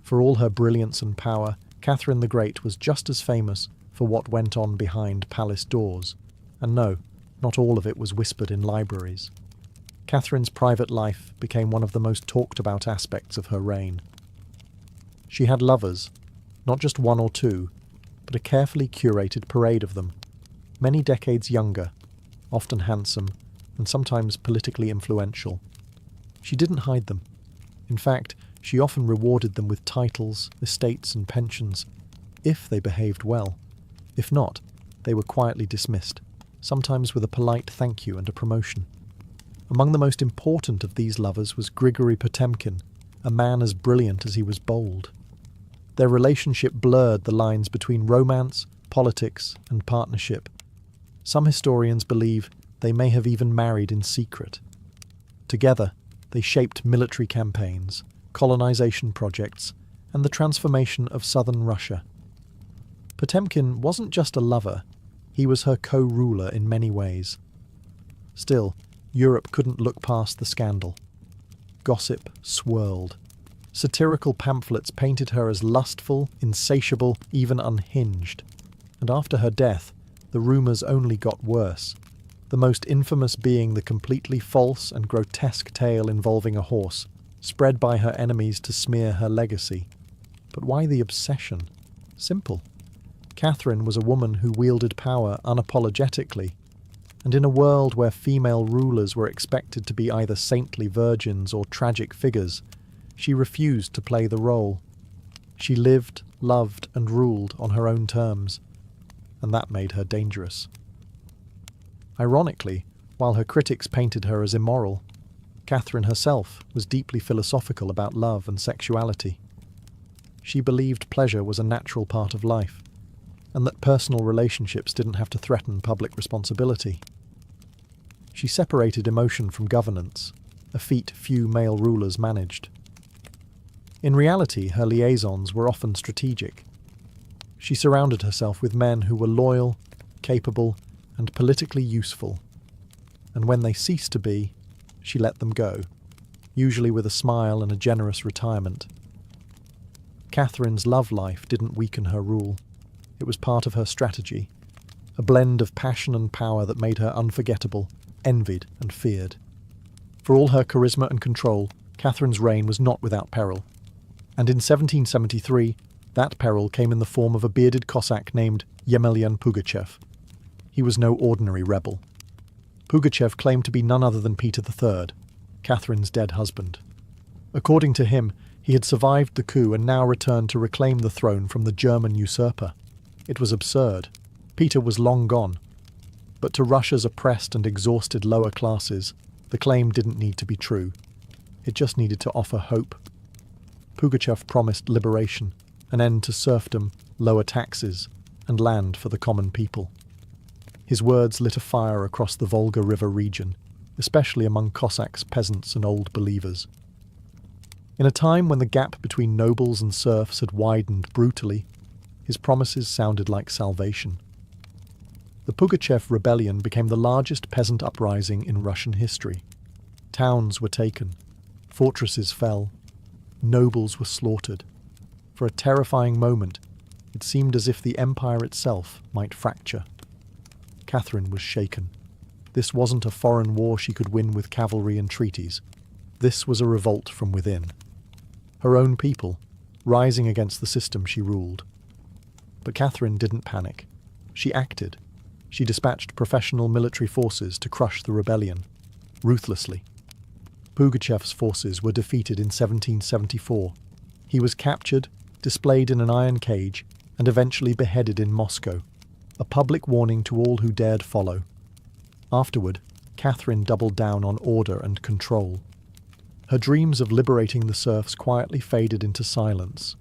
For all her brilliance and power, Catherine the Great was just as famous for what went on behind palace doors. And no, not all of it was whispered in libraries. Catherine's private life became one of the most talked about aspects of her reign. She had lovers, not just one or two, but a carefully curated parade of them, many decades younger, often handsome, and sometimes politically influential. She didn't hide them. In fact, she often rewarded them with titles, estates, and pensions, if they behaved well. If not, they were quietly dismissed, sometimes with a polite thank you and a promotion. Among the most important of these lovers was Grigory Potemkin, a man as brilliant as he was bold. Their relationship blurred the lines between romance, politics, and partnership. Some historians believe they may have even married in secret. Together, they shaped military campaigns, colonization projects, and the transformation of southern Russia. Potemkin wasn't just a lover, he was her co-ruler in many ways. Still, Europe couldn't look past the scandal. Gossip swirled. Satirical pamphlets painted her as lustful, insatiable, even unhinged. And after her death, the rumours only got worse, the most infamous being the completely false and grotesque tale involving a horse, spread by her enemies to smear her legacy. But why the obsession? Simple. Catherine was a woman who wielded power unapologetically, and in a world where female rulers were expected to be either saintly virgins or tragic figures, she refused to play the role. She lived, loved, and ruled on her own terms, and that made her dangerous. Ironically, while her critics painted her as immoral, Catherine herself was deeply philosophical about love and sexuality. She believed pleasure was a natural part of life, and that personal relationships didn't have to threaten public responsibility. She separated emotion from governance, a feat few male rulers managed. In reality, her liaisons were often strategic. She surrounded herself with men who were loyal, capable, and politically useful. And when they ceased to be, she let them go, usually with a smile and a generous retirement. Catherine's love life didn't weaken her rule. It was part of her strategy, a blend of passion and power that made her unforgettable, envied and feared. For all her charisma and control, Catherine's reign was not without peril. And in 1773, that peril came in the form of a bearded Cossack named Yemelyan Pugachev. He was no ordinary rebel. Pugachev claimed to be none other than Peter III, Catherine's dead husband. According to him, he had survived the coup and now returned to reclaim the throne from the German usurper. It was absurd. Peter was long gone. But to Russia's oppressed and exhausted lower classes, the claim didn't need to be true. It just needed to offer hope. Pugachev promised liberation, an end to serfdom, lower taxes, and land for the common people. His words lit a fire across the Volga River region, especially among Cossacks, peasants, and old believers. In a time when the gap between nobles and serfs had widened brutally, his promises sounded like salvation. The Pugachev rebellion became the largest peasant uprising in Russian history. Towns were taken, fortresses fell, Nobles were slaughtered. For a terrifying moment, it seemed as if the empire itself might fracture. Catherine was shaken. This wasn't a foreign war she could win with cavalry and treaties. This was a revolt from within. Her own people, rising against the system she ruled. But Catherine didn't panic. She acted. She dispatched professional military forces to crush the rebellion, ruthlessly. Pugachev's forces were defeated in 1774. He was captured, displayed in an iron cage, and eventually beheaded in Moscow, a public warning to all who dared follow. Afterward, Catherine doubled down on order and control. Her dreams of liberating the serfs quietly faded into silence.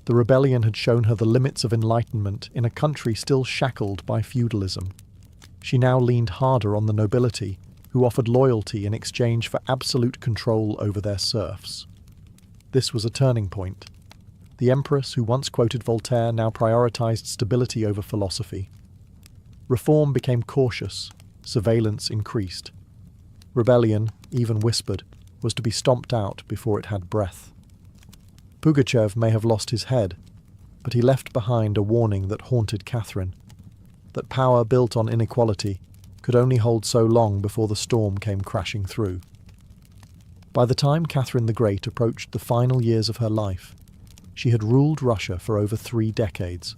The rebellion had shown her the limits of enlightenment in a country still shackled by feudalism. She now leaned harder on the nobility, who offered loyalty in exchange for absolute control over their serfs. This was a turning point. The empress who once quoted Voltaire now prioritized stability over philosophy. Reform became cautious, surveillance increased. Rebellion, even whispered, was to be stomped out before it had breath. Pugachev may have lost his head, but he left behind a warning that haunted Catherine, that power built on inequality could only hold so long before the storm came crashing through. By the time Catherine the Great approached the final years of her life, she had ruled Russia for over 3 decades,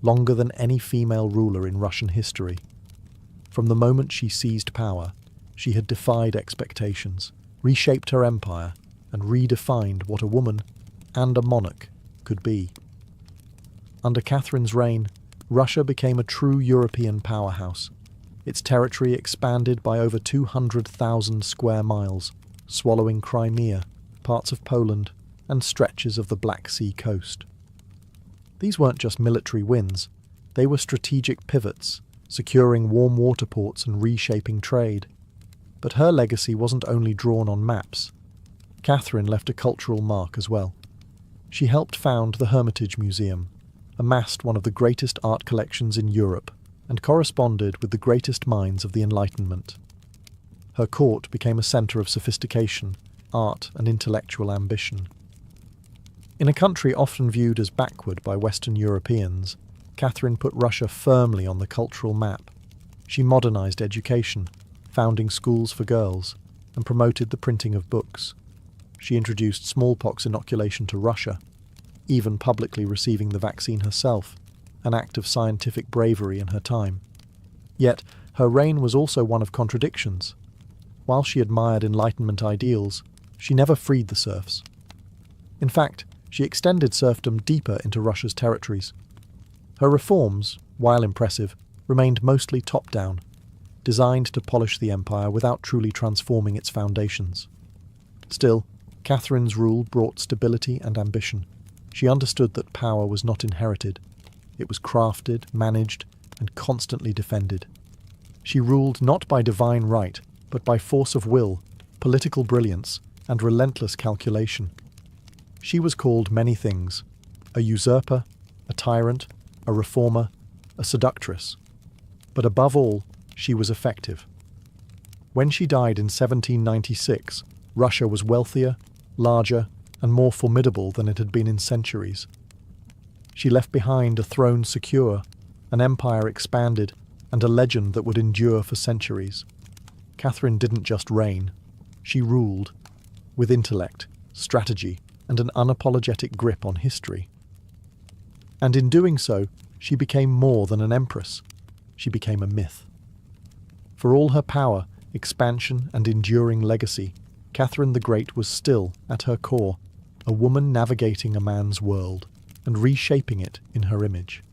longer than any female ruler in Russian history. From the moment she seized power, she had defied expectations, reshaped her empire, and redefined what a woman and a monarch could be. Under Catherine's reign, Russia became a true European powerhouse. Its territory expanded by over 200,000 square miles, swallowing Crimea, parts of Poland, and stretches of the Black Sea coast. These weren't just military wins, they were strategic pivots, securing warm water ports and reshaping trade. But her legacy wasn't only drawn on maps. Catherine left a cultural mark as well. She helped found the Hermitage Museum, amassed one of the greatest art collections in Europe, and corresponded with the greatest minds of the Enlightenment. Her court became a centre of sophistication, art, and intellectual ambition. In a country often viewed as backward by Western Europeans, Catherine put Russia firmly on the cultural map. She modernised education, founding schools for girls, and promoted the printing of books. She introduced smallpox inoculation to Russia, even publicly receiving the vaccine herself, an act of scientific bravery in her time. Yet, her reign was also one of contradictions. While she admired Enlightenment ideals, she never freed the serfs. In fact, she extended serfdom deeper into Russia's territories. Her reforms, while impressive, remained mostly top-down, designed to polish the empire without truly transforming its foundations. Still, Catherine's rule brought stability and ambition. She understood that power was not inherited. It was crafted, managed, and constantly defended. She ruled not by divine right, but by force of will, political brilliance, and relentless calculation. She was called many things: a usurper, a tyrant, a reformer, a seductress. But above all, she was effective. When she died in 1796, Russia was wealthier, larger, and more formidable than it had been in centuries. She left behind a throne secure, an empire expanded, and a legend that would endure for centuries. Catherine didn't just reign, she ruled, with intellect, strategy, and an unapologetic grip on history. And in doing so, she became more than an empress. She became a myth. For all her power, expansion, and enduring legacy, Catherine the Great was still, at her core, a woman navigating a man's world and reshaping it in her image.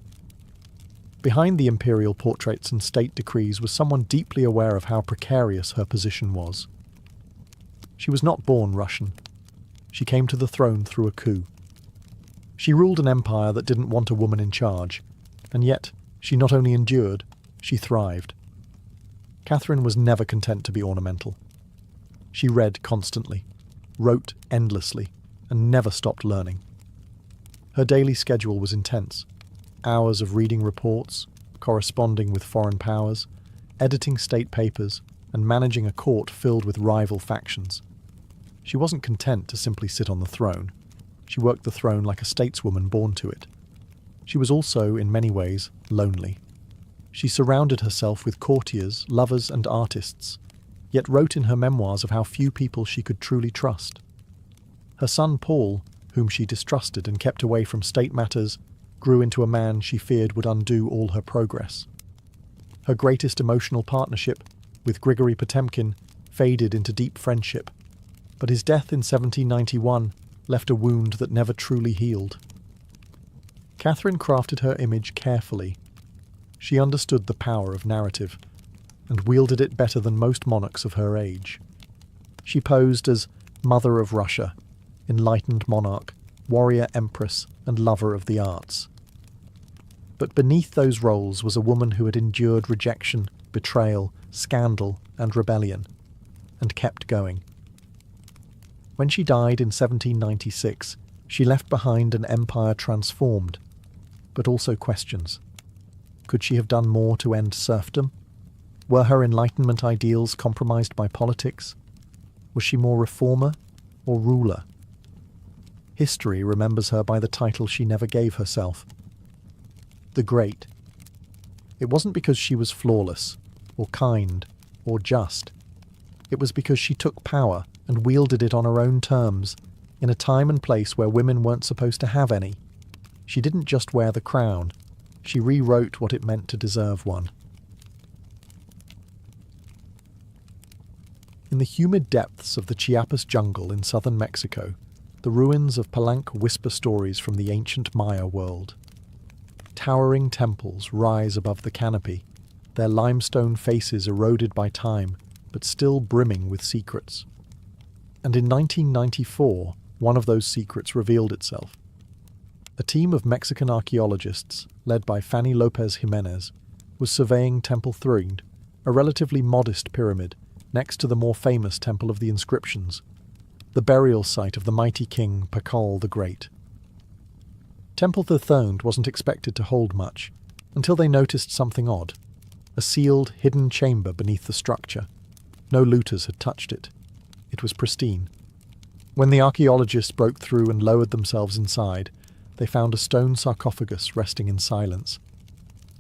Behind the imperial portraits and state decrees was someone deeply aware of how precarious her position was. She was not born Russian. She came to the throne through a coup. She ruled an empire that didn't want a woman in charge, and yet she not only endured, she thrived. Catherine was never content to be ornamental. She read constantly, wrote endlessly, and never stopped learning. Her daily schedule was intense. Hours of reading reports, corresponding with foreign powers, editing state papers, and managing a court filled with rival factions. She wasn't content to simply sit on the throne. She worked the throne like a stateswoman born to it. She was also, in many ways, lonely. She surrounded herself with courtiers, lovers, and artists, yet wrote in her memoirs of how few people she could truly trust. Her son Paul, whom she distrusted and kept away from state matters, grew into a man she feared would undo all her progress. Her greatest emotional partnership, with Grigory Potemkin, faded into deep friendship, but his death in 1791 left a wound that never truly healed. Catherine crafted her image carefully. She understood the power of narrative, and wielded it better than most monarchs of her age. She posed as Mother of Russia, enlightened monarch, warrior empress, and lover of the arts. But beneath those roles was a woman who had endured rejection, betrayal, scandal, and rebellion, and kept going. When she died in 1796, she left behind an empire transformed, but also questions. Could she have done more to end serfdom? Were her Enlightenment ideals compromised by politics? Was she more reformer or ruler? History remembers her by the title she never gave herself, the Great. It wasn't because she was flawless, or kind, or just. It was because she took power and wielded it on her own terms, in a time and place where women weren't supposed to have any. She didn't just wear the crown, she rewrote what it meant to deserve one. In the humid depths of the Chiapas jungle in southern Mexico, the ruins of Palenque whisper stories from the ancient Maya world. Towering temples rise above the canopy, their limestone faces eroded by time, but still brimming with secrets. And in 1994, one of those secrets revealed itself. A team of Mexican archaeologists, led by Fanny Lopez Jimenez, was surveying Temple Three, a relatively modest pyramid, next to the more famous Temple of the Inscriptions, the burial site of the mighty king Pakal the Great. Temple III wasn't expected to hold much, until they noticed something odd, a sealed, hidden chamber beneath the structure. No looters had touched it. It was pristine. When the archaeologists broke through and lowered themselves inside, they found a stone sarcophagus resting in silence.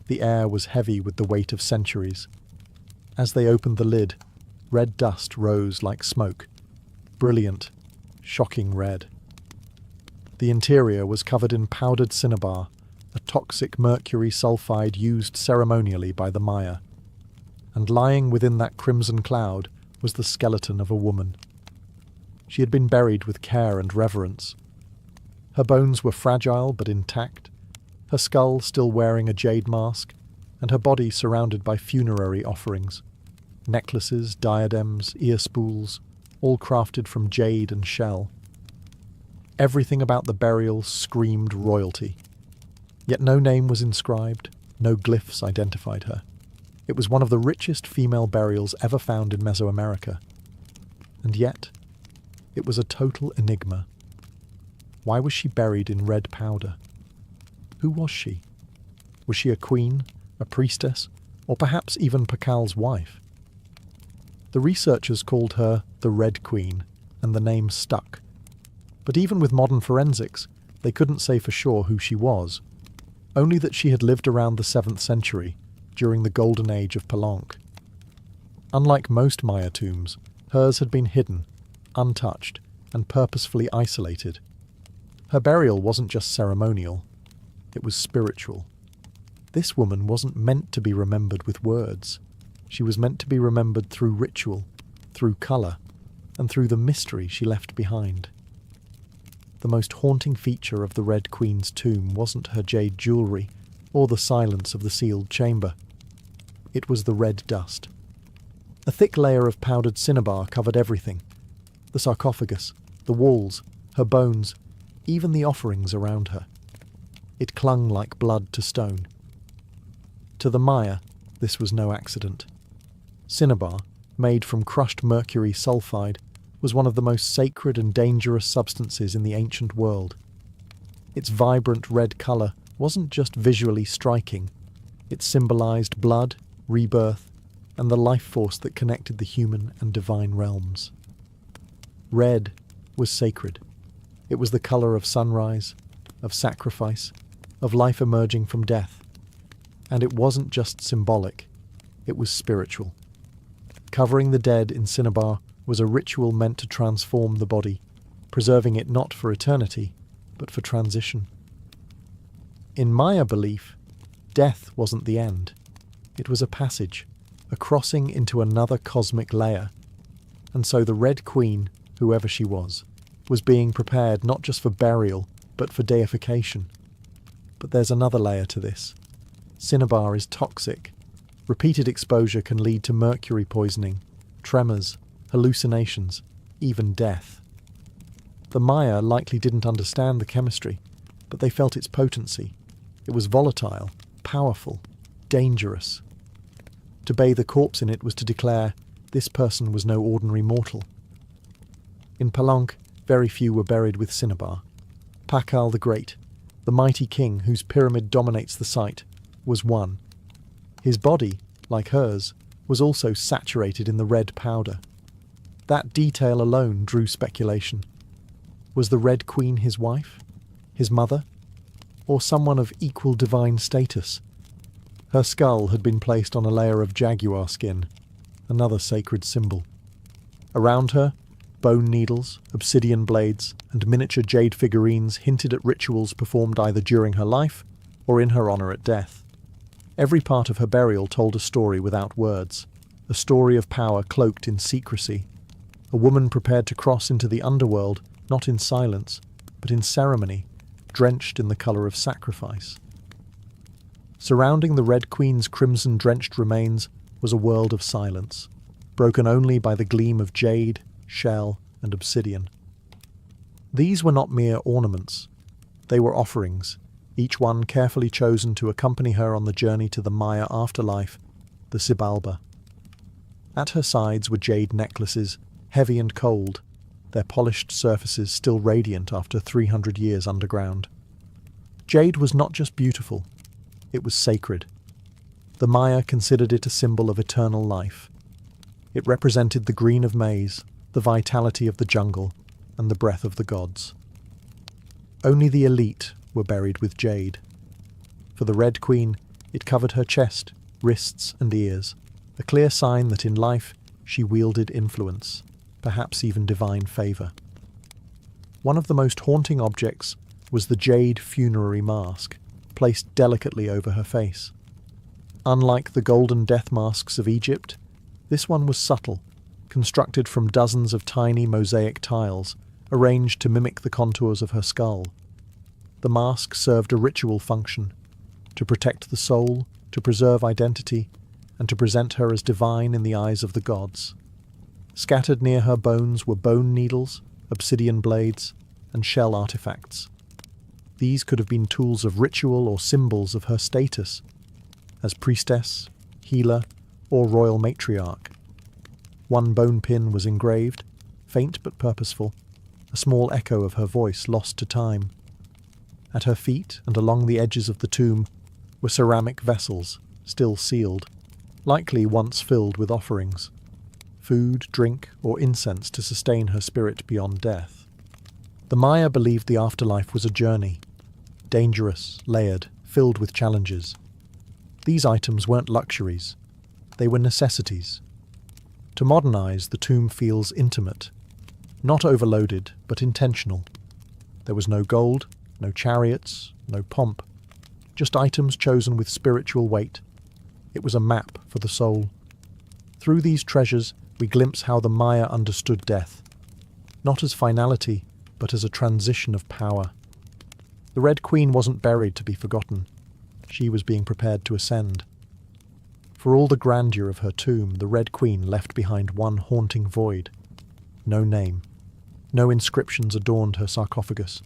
The air was heavy with the weight of centuries. As they opened the lid, red dust rose like smoke. Brilliant, shocking red. The interior was covered in powdered cinnabar, a toxic mercury sulfide used ceremonially by the Maya. And lying within that crimson cloud was the skeleton of a woman. She had been buried with care and reverence. Her bones were fragile but intact, her skull still wearing a jade mask, and her body surrounded by funerary offerings. Necklaces, diadems, ear spools, all crafted from jade and shell. Everything about the burial screamed royalty. Yet no name was inscribed, no glyphs identified her. It was one of the richest female burials ever found in Mesoamerica. And yet, it was a total enigma. Why was she buried in red powder? Who was she? Was she a queen, a priestess, or perhaps even Pakal's wife? The researchers called her the Red Queen, and the name stuck. But even with modern forensics, they couldn't say for sure who she was, only that she had lived around the 7th century, during the golden age of Palenque. Unlike most Maya tombs, hers had been hidden, untouched, and purposefully isolated. Her burial wasn't just ceremonial, it was spiritual. This woman wasn't meant to be remembered with words. She was meant to be remembered through ritual, through colour, and through the mystery she left behind. The most haunting feature of the Red Queen's tomb wasn't her jade jewellery, or the silence of the sealed chamber. It was the red dust. A thick layer of powdered cinnabar covered everything. The sarcophagus, the walls, her bones, even the offerings around her. It clung like blood to stone. To the Maya, this was no accident. Cinnabar, made from crushed mercury sulfide, was one of the most sacred and dangerous substances in the ancient world. Its vibrant red colour wasn't just visually striking, it symbolised blood, rebirth, and the life force that connected the human and divine realms. Red was sacred. It was the color of sunrise, of sacrifice, of life emerging from death. And it wasn't just symbolic, it was spiritual. Covering the dead in cinnabar was a ritual meant to transform the body, preserving it not for eternity, but for transition. In Maya belief, death wasn't the end. It was a passage, a crossing into another cosmic layer. And so the Red Queen, whoever she was being prepared not just for burial, but for deification. But there's another layer to this. Cinnabar is toxic. Repeated exposure can lead to mercury poisoning, tremors, hallucinations, even death. The Maya likely didn't understand the chemistry, but they felt its potency. It was volatile, powerful, dangerous. To bathe a corpse in it was to declare this person was no ordinary mortal. In Palenque, very few were buried with cinnabar. Pakal the Great, the mighty king whose pyramid dominates the site, was one. His body, like hers, was also saturated in the red powder. That detail alone drew speculation. Was the Red Queen his wife? His mother? Or someone of equal divine status? Her skull had been placed on a layer of jaguar skin, another sacred symbol. Around her, bone needles, obsidian blades, and miniature jade figurines hinted at rituals performed either during her life or in her honor at death. Every part of her burial told a story without words, a story of power cloaked in secrecy, a woman prepared to cross into the underworld, not in silence, but in ceremony, drenched in the color of sacrifice. Surrounding the Red Queen's crimson-drenched remains was a world of silence, broken only by the gleam of jade, shell, and obsidian. These were not mere ornaments. They were offerings, each one carefully chosen to accompany her on the journey to the Maya afterlife, the Xibalba. At her sides were jade necklaces, heavy and cold, their polished surfaces still radiant after 300 years underground. Jade was not just beautiful, it was sacred. The Maya considered it a symbol of eternal life. It represented the green of maize, the vitality of the jungle, and the breath of the gods. Only the elite were buried with jade. For the Red Queen, it covered her chest, wrists, and ears, a clear sign that in life she wielded influence, perhaps even divine favour. One of the most haunting objects was the jade funerary mask, placed delicately over her face. Unlike the golden death masks of Egypt, this one was subtle, constructed from dozens of tiny mosaic tiles, arranged to mimic the contours of her skull. The mask served a ritual function, to protect the soul, to preserve identity, and to present her as divine in the eyes of the gods. Scattered near her bones were bone needles, obsidian blades, and shell artifacts. These could have been tools of ritual or symbols of her status, as priestess, healer, or royal matriarch. One bone pin was engraved, faint but purposeful, a small echo of her voice lost to time. At her feet and along the edges of the tomb were ceramic vessels, still sealed, likely once filled with offerings, food, drink, or incense to sustain her spirit beyond death. The Maya believed the afterlife was a journey, dangerous, layered, filled with challenges. These items weren't luxuries, they were necessities. To modernize, the tomb feels intimate, not overloaded, but intentional. There was no gold, no chariots, no pomp, just items chosen with spiritual weight. It was a map for the soul. Through these treasures, we glimpse how the Maya understood death, not as finality, but as a transition of power. The Red Queen wasn't buried to be forgotten. She was being prepared to ascend. For all the grandeur of her tomb, the Red Queen left behind one haunting void. No name. No inscriptions adorned her sarcophagus.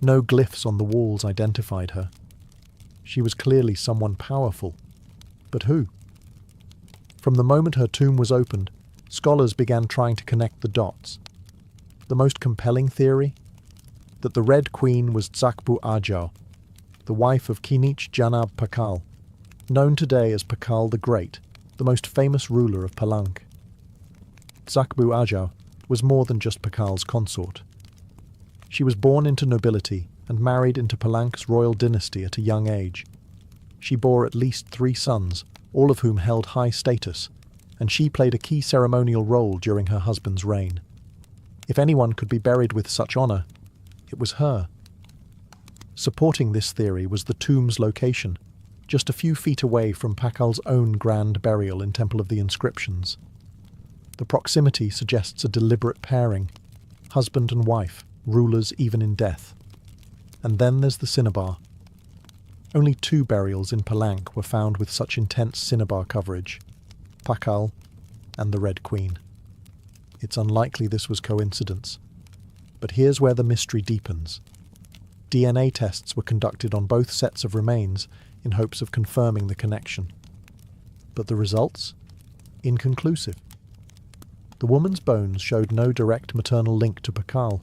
No glyphs on the walls identified her. She was clearly someone powerful. But who? From the moment her tomb was opened, scholars began trying to connect the dots. The most compelling theory? That the Red Queen was Zakbu Ajau, the wife of Kinich Janab Pakal, known today as Pakal the Great, the most famous ruler of Palenque. Zakbu Ajau was more than just Pakal's consort. She was born into nobility and married into Palank's royal dynasty at a young age. She bore at least 3 sons, all of whom held high status, and she played a key ceremonial role during her husband's reign. If anyone could be buried with such honor, it was her. Supporting this theory was the tomb's location, just a few feet away from Pakal's own grand burial in Temple of the Inscriptions. The proximity suggests a deliberate pairing, husband and wife, rulers even in death. And then there's the cinnabar. Only 2 burials in Palank were found with such intense cinnabar coverage, Pakal and the Red Queen. It's unlikely this was coincidence. But here's where the mystery deepens. DNA tests were conducted on both sets of remains in hopes of confirming the connection. But the results? Inconclusive. The woman's bones showed no direct maternal link to Pakal,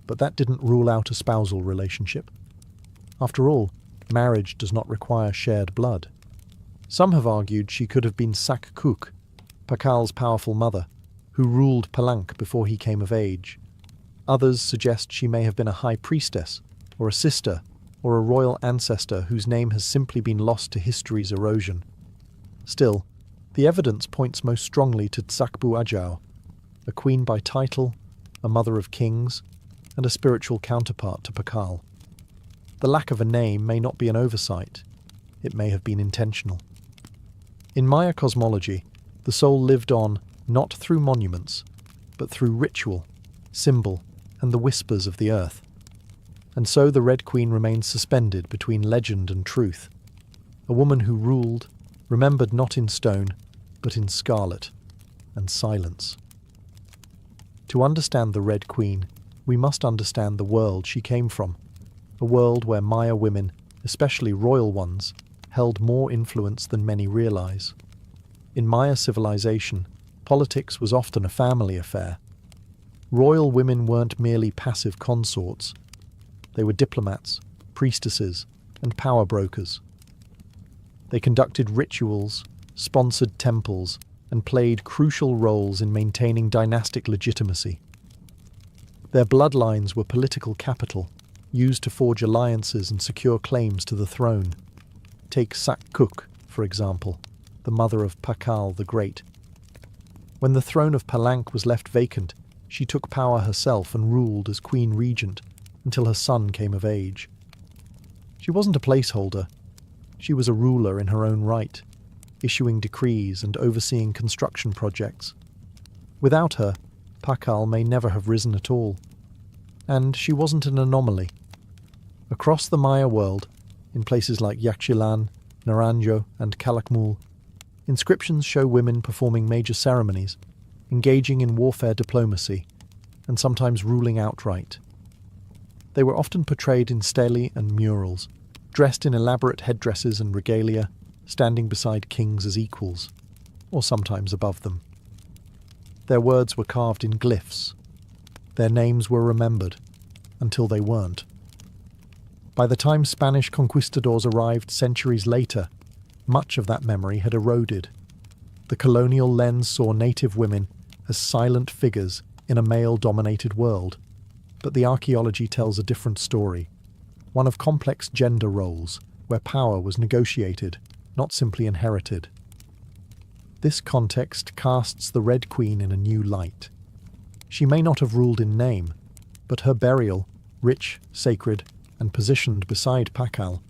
but that didn't rule out a spousal relationship. After all, marriage does not require shared blood. Some have argued she could have been Sakkuk, Pakal's powerful mother, who ruled Palank before he came of age. Others suggest she may have been a high priestess, or a sister, or a royal ancestor whose name has simply been lost to history's erosion. Still, the evidence points most strongly to Tsakbu Ajau, a queen by title, a mother of kings, and a spiritual counterpart to Pakal. The lack of a name may not be an oversight. It may have been intentional. In Maya cosmology, the soul lived on not through monuments, but through ritual, symbol, and the whispers of the earth. And so the Red Queen remains suspended between legend and truth, a woman who ruled, remembered not in stone, but in scarlet and silence. To understand the Red Queen, we must understand the world she came from, a world where Maya women, especially royal ones, held more influence than many realize. In Maya civilization, politics was often a family affair. Royal women weren't merely passive consorts. They were diplomats, priestesses, and power brokers. They conducted rituals, sponsored temples, and played crucial roles in maintaining dynastic legitimacy. Their bloodlines were political capital, used to forge alliances and secure claims to the throne. Take Sakkuk, for example, the mother of Pakal the Great. When the throne of Palank was left vacant, she took power herself and ruled as queen regent until her son came of age. She wasn't a placeholder. She was a ruler in her own right, issuing decrees and overseeing construction projects. Without her, Pakal may never have risen at all. And she wasn't an anomaly. Across the Maya world, in places like Yaxchilan, Naranjo, and Calakmul, inscriptions show women performing major ceremonies, engaging in warfare diplomacy, and sometimes ruling outright. They were often portrayed in stelae and murals, dressed in elaborate headdresses and regalia, standing beside kings as equals, or sometimes above them. Their words were carved in glyphs. Their names were remembered, until they weren't. By the time Spanish conquistadors arrived centuries later, much of that memory had eroded. The colonial lens saw native women as silent figures in a male-dominated world, but the archaeology tells a different story, one of complex gender roles, where power was negotiated, not simply inherited. This context casts the Red Queen in a new light. She may not have ruled in name, but her burial, rich, sacred, and positioned beside Pakal,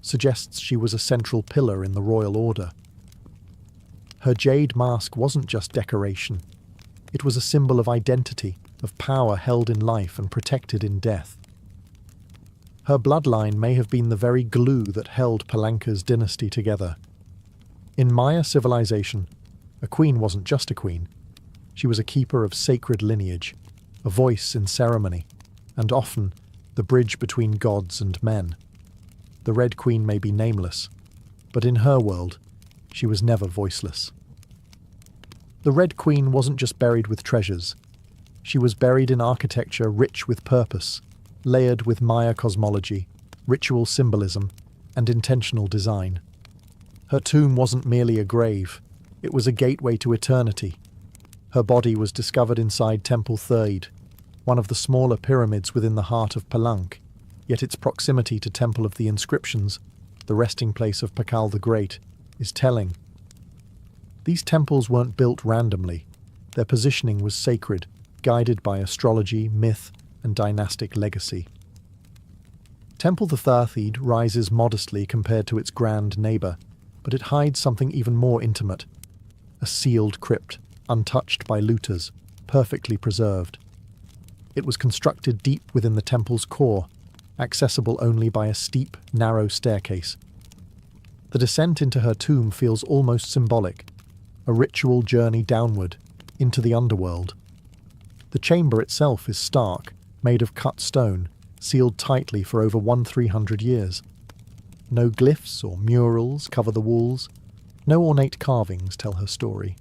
suggests she was a central pillar in the royal order. Her jade mask wasn't just decoration. It was a symbol of identity, of power held in life and protected in death. Her bloodline may have been the very glue that held Palanka's dynasty together. In Maya civilization, a queen wasn't just a queen. She was a keeper of sacred lineage, a voice in ceremony, and often the bridge between gods and men. The Red Queen may be nameless, but in her world, she was never voiceless. The Red Queen wasn't just buried with treasures. She was buried in architecture rich with purpose, layered with Maya cosmology, ritual symbolism, and intentional design. Her tomb wasn't merely a grave, it was a gateway to eternity. Her body was discovered inside Temple Third, one of the smaller pyramids within the heart of Palenque, yet its proximity to Temple of the Inscriptions, the resting place of Pakal the Great, is telling. These temples weren't built randomly. Their positioning was sacred, guided by astrology, myth, and dynastic legacy. Temple the Thirthiid rises modestly compared to its grand neighbour, but it hides something even more intimate. A sealed crypt, untouched by looters, perfectly preserved. It was constructed deep within the temple's core, accessible only by a steep, narrow staircase. The descent into her tomb feels almost symbolic, a ritual journey downward, into the underworld. The chamber itself is stark, made of cut stone, sealed tightly for over 300 years. No glyphs or murals cover the walls, no ornate carvings tell her story.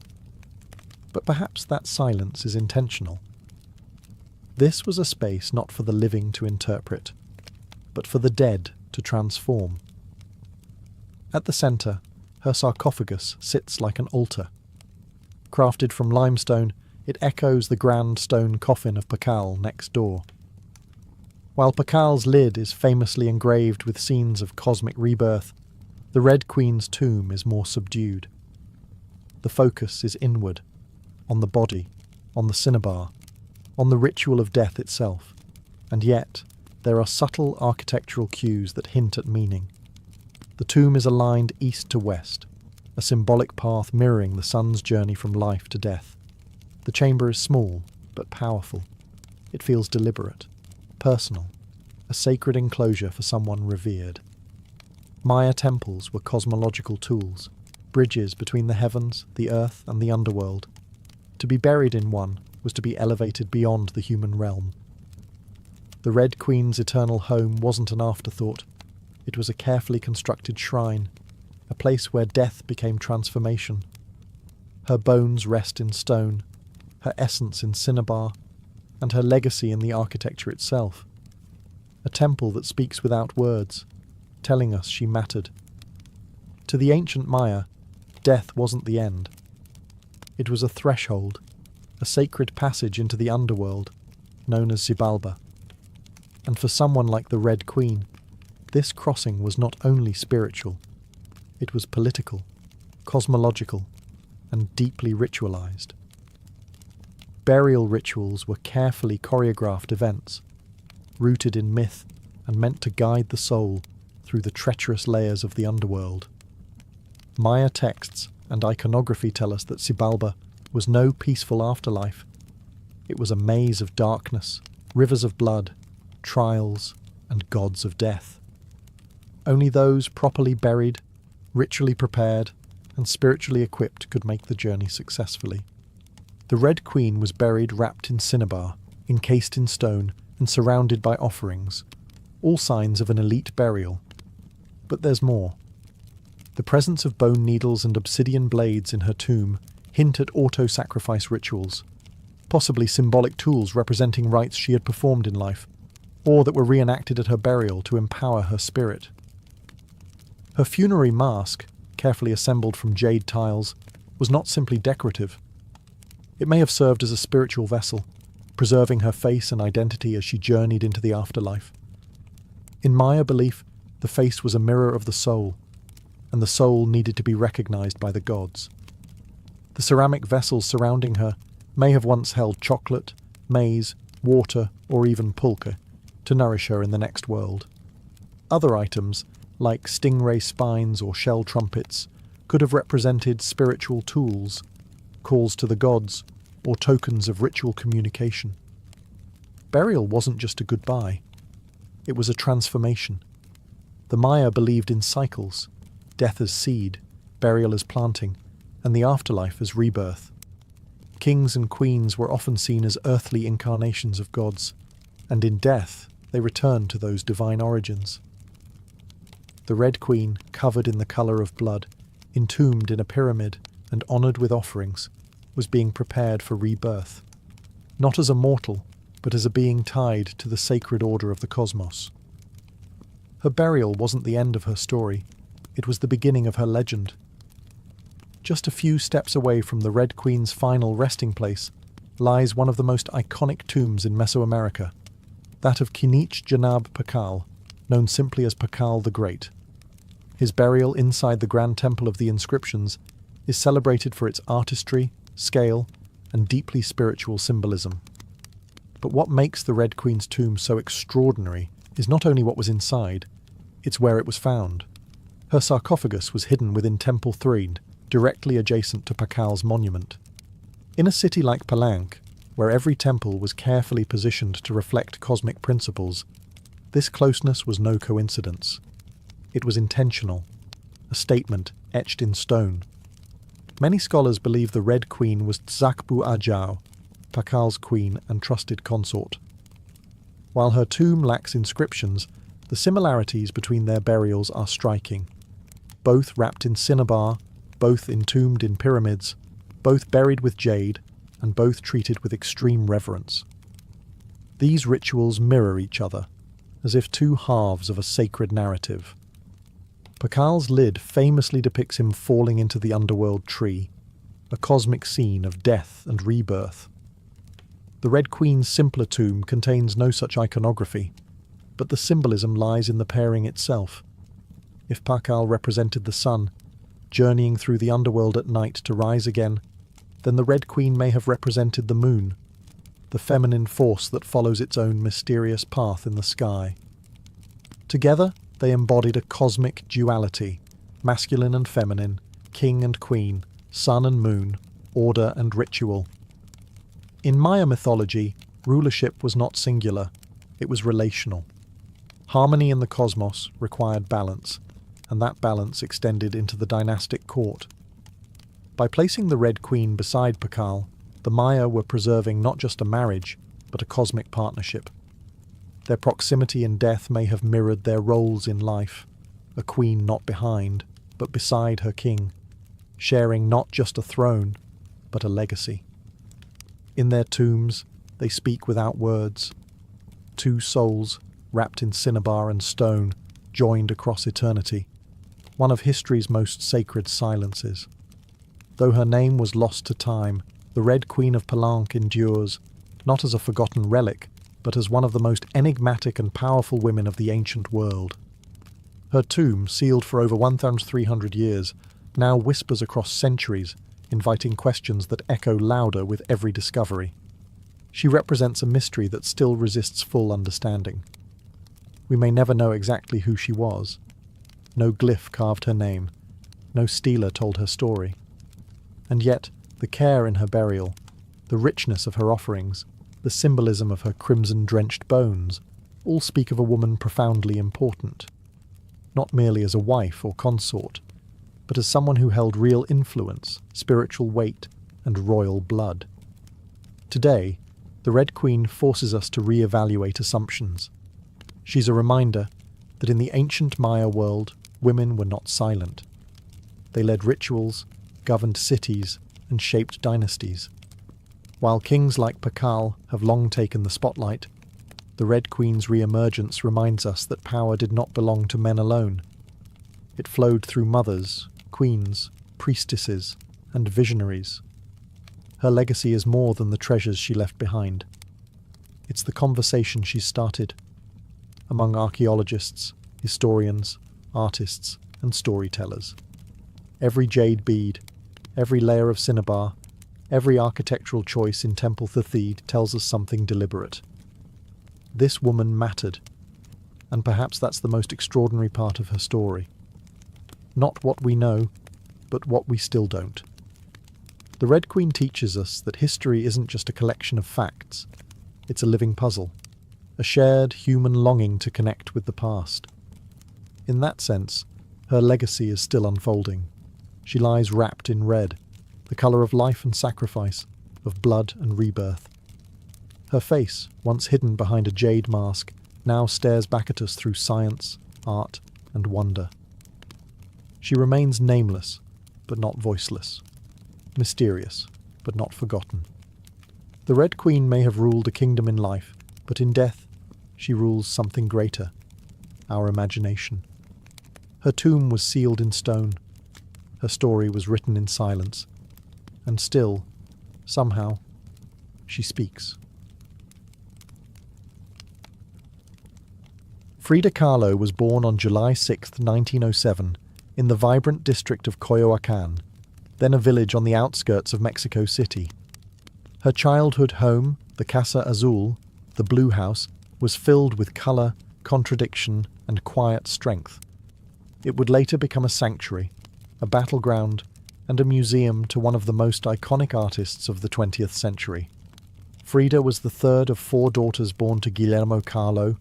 But perhaps that silence is intentional. This was a space not for the living to interpret, but for the dead to transform. At the centre, her sarcophagus sits like an altar. Crafted from limestone, it echoes the grand stone coffin of Pakal next door. While Pakal's lid is famously engraved with scenes of cosmic rebirth, the Red Queen's tomb is more subdued. The focus is inward, on the body, on the cinnabar, on the ritual of death itself, and yet there are subtle architectural cues that hint at meaning. The tomb is aligned east to west, a symbolic path mirroring the sun's journey from life to death. The chamber is small, but powerful. It feels deliberate, personal, a sacred enclosure for someone revered. Maya temples were cosmological tools, bridges between the heavens, the earth, and the underworld. To be buried in one was to be elevated beyond the human realm. The Red Queen's eternal home wasn't an afterthought. It was a carefully constructed shrine, a place where death became transformation. Her bones rest in stone, her essence in cinnabar, and her legacy in the architecture itself. A temple that speaks without words, telling us she mattered. To the ancient Maya, death wasn't the end. It was a threshold, a sacred passage into the underworld, known as Xibalba. And for someone like the Red Queen, this crossing was not only spiritual, it was political, cosmological, and deeply ritualized. Burial rituals were carefully choreographed events, rooted in myth and meant to guide the soul through the treacherous layers of the underworld. Maya texts and iconography tell us that Xibalba was no peaceful afterlife. It was a maze of darkness, rivers of blood, trials, and gods of death. Only those properly buried, ritually prepared, and spiritually equipped could make the journey successfully. The Red Queen was buried wrapped in cinnabar, encased in stone, and surrounded by offerings, all signs of an elite burial. But there's more. The presence of bone needles and obsidian blades in her tomb hint at auto-sacrifice rituals, possibly symbolic tools representing rites she had performed in life, or that were reenacted at her burial to empower her spirit. Her funerary mask, carefully assembled from jade tiles, was not simply decorative. It may have served as a spiritual vessel, preserving her face and identity as she journeyed into the afterlife. In Maya belief, the face was a mirror of the soul, and the soul needed to be recognized by the gods. The ceramic vessels surrounding her may have once held chocolate, maize, water, or even pulque, to nourish her in the next world. Other items, like stingray spines or shell trumpets, could have represented spiritual tools, calls to the gods, or tokens of ritual communication. Burial wasn't just a goodbye. It was a transformation. The Maya believed in cycles, death as seed, burial as planting, and the afterlife as rebirth. Kings and queens were often seen as earthly incarnations of gods, and in death they returned to those divine origins. The Red Queen, covered in the colour of blood, entombed in a pyramid and honoured with offerings, was being prepared for rebirth, not as a mortal, but as a being tied to the sacred order of the cosmos. Her burial wasn't the end of her story, it was the beginning of her legend. Just a few steps away from the Red Queen's final resting place, lies one of the most iconic tombs in Mesoamerica, that of Kinich Janab Pakal, known simply as Pakal the Great. His burial inside the Grand Temple of the Inscriptions is celebrated for its artistry, scale, and deeply spiritual symbolism. But what makes the Red Queen's tomb so extraordinary is not only what was inside, it's where it was found. Her sarcophagus was hidden within Temple 3, directly adjacent to Pakal's monument. In a city like Palenque, where every temple was carefully positioned to reflect cosmic principles, this closeness was no coincidence. It was intentional, a statement etched in stone. Many scholars believe the Red Queen was Tzakbu Ajao, Pakal's queen and trusted consort. While her tomb lacks inscriptions, the similarities between their burials are striking. Both wrapped in cinnabar, both entombed in pyramids, both buried with jade, and both treated with extreme reverence. These rituals mirror each other, as if two halves of a sacred narrative. Pakal's lid famously depicts him falling into the underworld tree, a cosmic scene of death and rebirth. The Red Queen's simpler tomb contains no such iconography, but the symbolism lies in the pairing itself. If Pakal represented the sun, journeying through the underworld at night to rise again, then the Red Queen may have represented the moon, the feminine force that follows its own mysterious path in the sky. Together, they embodied a cosmic duality, masculine and feminine, king and queen, sun and moon, order and ritual. In Maya mythology, rulership was not singular, it was relational. Harmony in the cosmos required balance, and that balance extended into the dynastic court. By placing the Red Queen beside Pakal, the Maya were preserving not just a marriage, but a cosmic partnership. Their proximity in death may have mirrored their roles in life, a queen not behind, but beside her king, sharing not just a throne, but a legacy. In their tombs, they speak without words. Two souls, wrapped in cinnabar and stone, joined across eternity, one of history's most sacred silences. Though her name was lost to time, the Red Queen of Palenque endures, not as a forgotten relic, but as one of the most enigmatic and powerful women of the ancient world. Her tomb, sealed for over 1,300 years, now whispers across centuries, inviting questions that echo louder with every discovery. She represents a mystery that still resists full understanding. We may never know exactly who she was. No glyph carved her name. No stela told her story. And yet, the care in her burial, the richness of her offerings, the symbolism of her crimson-drenched bones, all speak of a woman profoundly important. Not merely as a wife or consort, but as someone who held real influence, spiritual weight, and royal blood. Today, the Red Queen forces us to re-evaluate assumptions. She's a reminder that in the ancient Maya world, women were not silent. They led rituals, governed cities, and shaped dynasties. While kings like Pakal have long taken the spotlight, the Red Queen's re-emergence reminds us that power did not belong to men alone. It flowed through mothers, queens, priestesses, and visionaries. Her legacy is more than the treasures she left behind. It's the conversation she started, among archaeologists, historians, artists, and storytellers. Every jade bead, every layer of cinnabar, every architectural choice in Temple Thathid tells us something deliberate. This woman mattered, and perhaps that's the most extraordinary part of her story. Not what we know, but what we still don't. The Red Queen teaches us that history isn't just a collection of facts, it's a living puzzle, a shared human longing to connect with the past. In that sense, her legacy is still unfolding. She lies wrapped in red, the colour of life and sacrifice, of blood and rebirth. Her face, once hidden behind a jade mask, now stares back at us through science, art, and wonder. She remains nameless, but not voiceless. Mysterious, but not forgotten. The Red Queen may have ruled a kingdom in life, but in death, she rules something greater, our imagination. Her tomb was sealed in stone. Her story was written in silence. And still, somehow, she speaks. Frida Kahlo was born on July 6, 1907, in the vibrant district of Coyoacán, then a village on the outskirts of Mexico City. Her childhood home, the Casa Azul, the Blue House, was filled with colour, contradiction, and quiet strength. It would later become a sanctuary, a battleground, and a museum to one of the most iconic artists of the 20th century. Frida was the third of 4 daughters born to Guillermo Kahlo,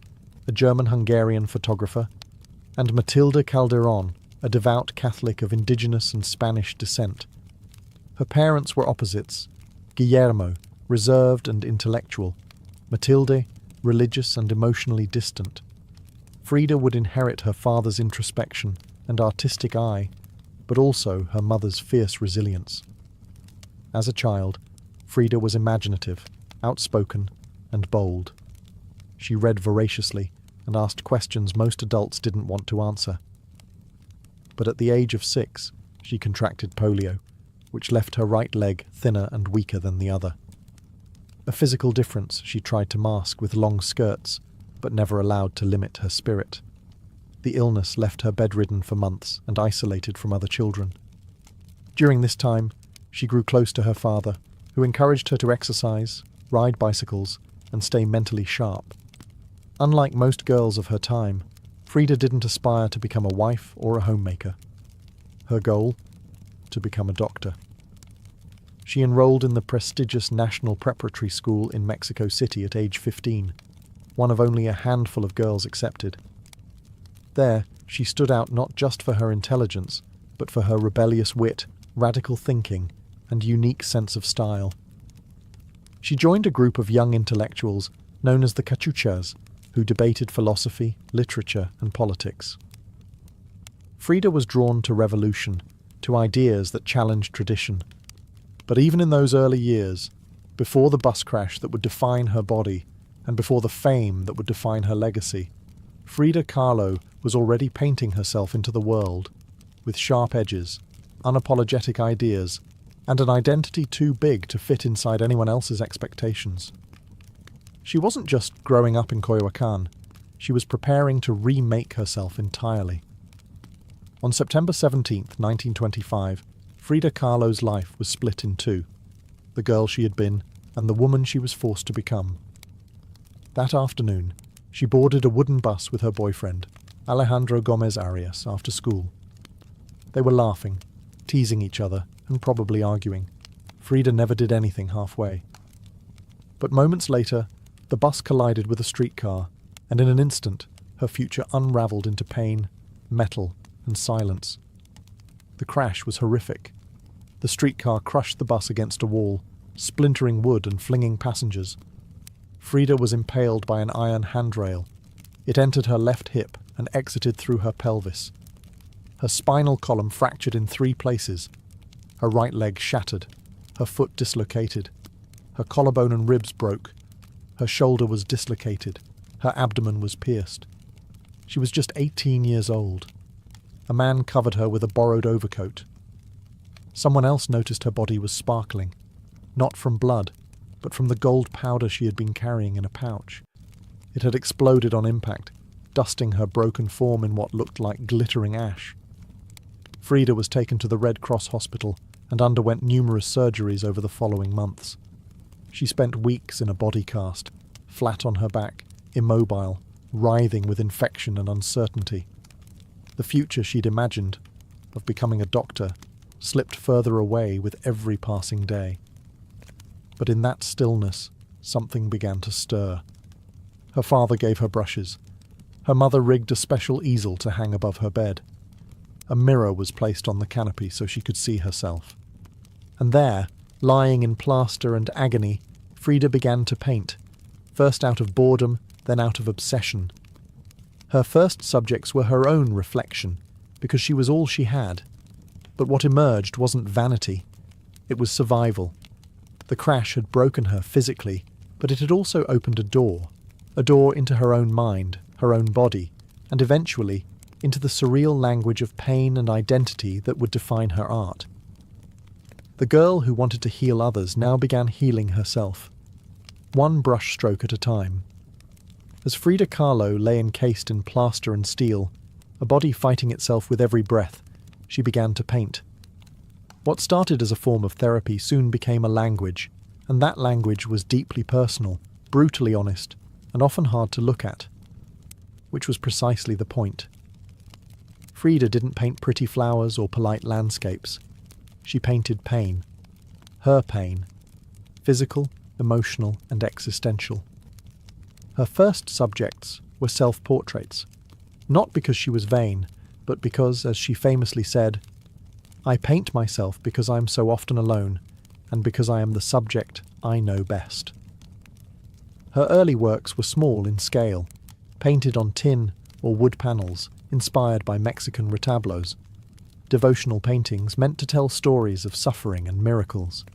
a German-Hungarian photographer, and Matilde Calderón, a devout Catholic of indigenous and Spanish descent. Her parents were opposites: Guillermo, reserved and intellectual; Matilde, religious and emotionally distant. Frida would inherit her father's introspection and artistic eye, but also her mother's fierce resilience. As a child, Frida was imaginative, outspoken, and bold. She read voraciously and asked questions most adults didn't want to answer. But at the age of 6, she contracted polio, which left her right leg thinner and weaker than the other. A physical difference she tried to mask with long skirts, but never allowed to limit her spirit. The illness left her bedridden for months and isolated from other children. During this time, she grew close to her father, who encouraged her to exercise, ride bicycles, and stay mentally sharp. Unlike most girls of her time, Frida didn't aspire to become a wife or a homemaker. Her goal? To become a doctor. She enrolled in the prestigious National Preparatory School in Mexico City at age 15, one of only a handful of girls accepted. There, she stood out not just for her intelligence, but for her rebellious wit, radical thinking, and unique sense of style. She joined a group of young intellectuals known as the Cachuchas, who debated philosophy, literature, and politics. Frida was drawn to revolution, to ideas that challenged tradition. But even in those early years, before the bus crash that would define her body, and before the fame that would define her legacy, Frida Kahlo was already painting herself into the world, with sharp edges, unapologetic ideas, and an identity too big to fit inside anyone else's expectations. She wasn't just growing up in Coyoacán, she was preparing to remake herself entirely. On September 17, 1925, Frida Kahlo's life was split in two: the girl she had been and the woman she was forced to become. That afternoon, she boarded a wooden bus with her boyfriend, Alejandro Gomez Arias, after school. They were laughing, teasing each other, and probably arguing. Frida never did anything halfway. But moments later, the bus collided with a streetcar, and in an instant, her future unravelled into pain, metal, and silence. The crash was horrific. The streetcar crushed the bus against a wall, splintering wood and flinging passengers. Frida was impaled by an iron handrail. It entered her left hip and exited through her pelvis. Her spinal column fractured in 3 places. Her right leg shattered, her foot dislocated. Her collarbone and ribs broke. Her shoulder was dislocated. Her abdomen was pierced. She was just 18 years old. A man covered her with a borrowed overcoat. Someone else noticed her body was sparkling, not from blood, but from the gold powder she had been carrying in a pouch. It had exploded on impact, dusting her broken form in what looked like glittering ash. Frida was taken to the Red Cross hospital and underwent numerous surgeries over the following months. She spent weeks in a body cast, flat on her back, immobile, writhing with infection and uncertainty. The future she'd imagined, of becoming a doctor, slipped further away with every passing day. But in that stillness, something began to stir. Her father gave her brushes. Her mother rigged a special easel to hang above her bed. A mirror was placed on the canopy so she could see herself. And there, lying in plaster and agony, Frida began to paint, first out of boredom, then out of obsession. Her first subjects were her own reflection, because she was all she had. But what emerged wasn't vanity. It was survival. The crash had broken her physically, but it had also opened a door into her own mind, her own body, and eventually into the surreal language of pain and identity that would define her art. The girl who wanted to heal others now began healing herself. one brush stroke at a time. As Frida Kahlo lay encased in plaster and steel, a body fighting itself with every breath, she began to paint. What started as a form of therapy soon became a language, and that language was deeply personal, brutally honest, and often hard to look at. Which was precisely the point. Frida didn't paint pretty flowers or polite landscapes. She painted pain. Her pain. Physical, emotional, and existential. Her first subjects were self-portraits. Not because she was vain, but because, as she famously said, "I paint myself because I am so often alone, and because I am the subject I know best." Her early works were small in scale, painted on tin or wood panels, inspired by Mexican retablos. Devotional paintings meant to tell stories of suffering and miracles.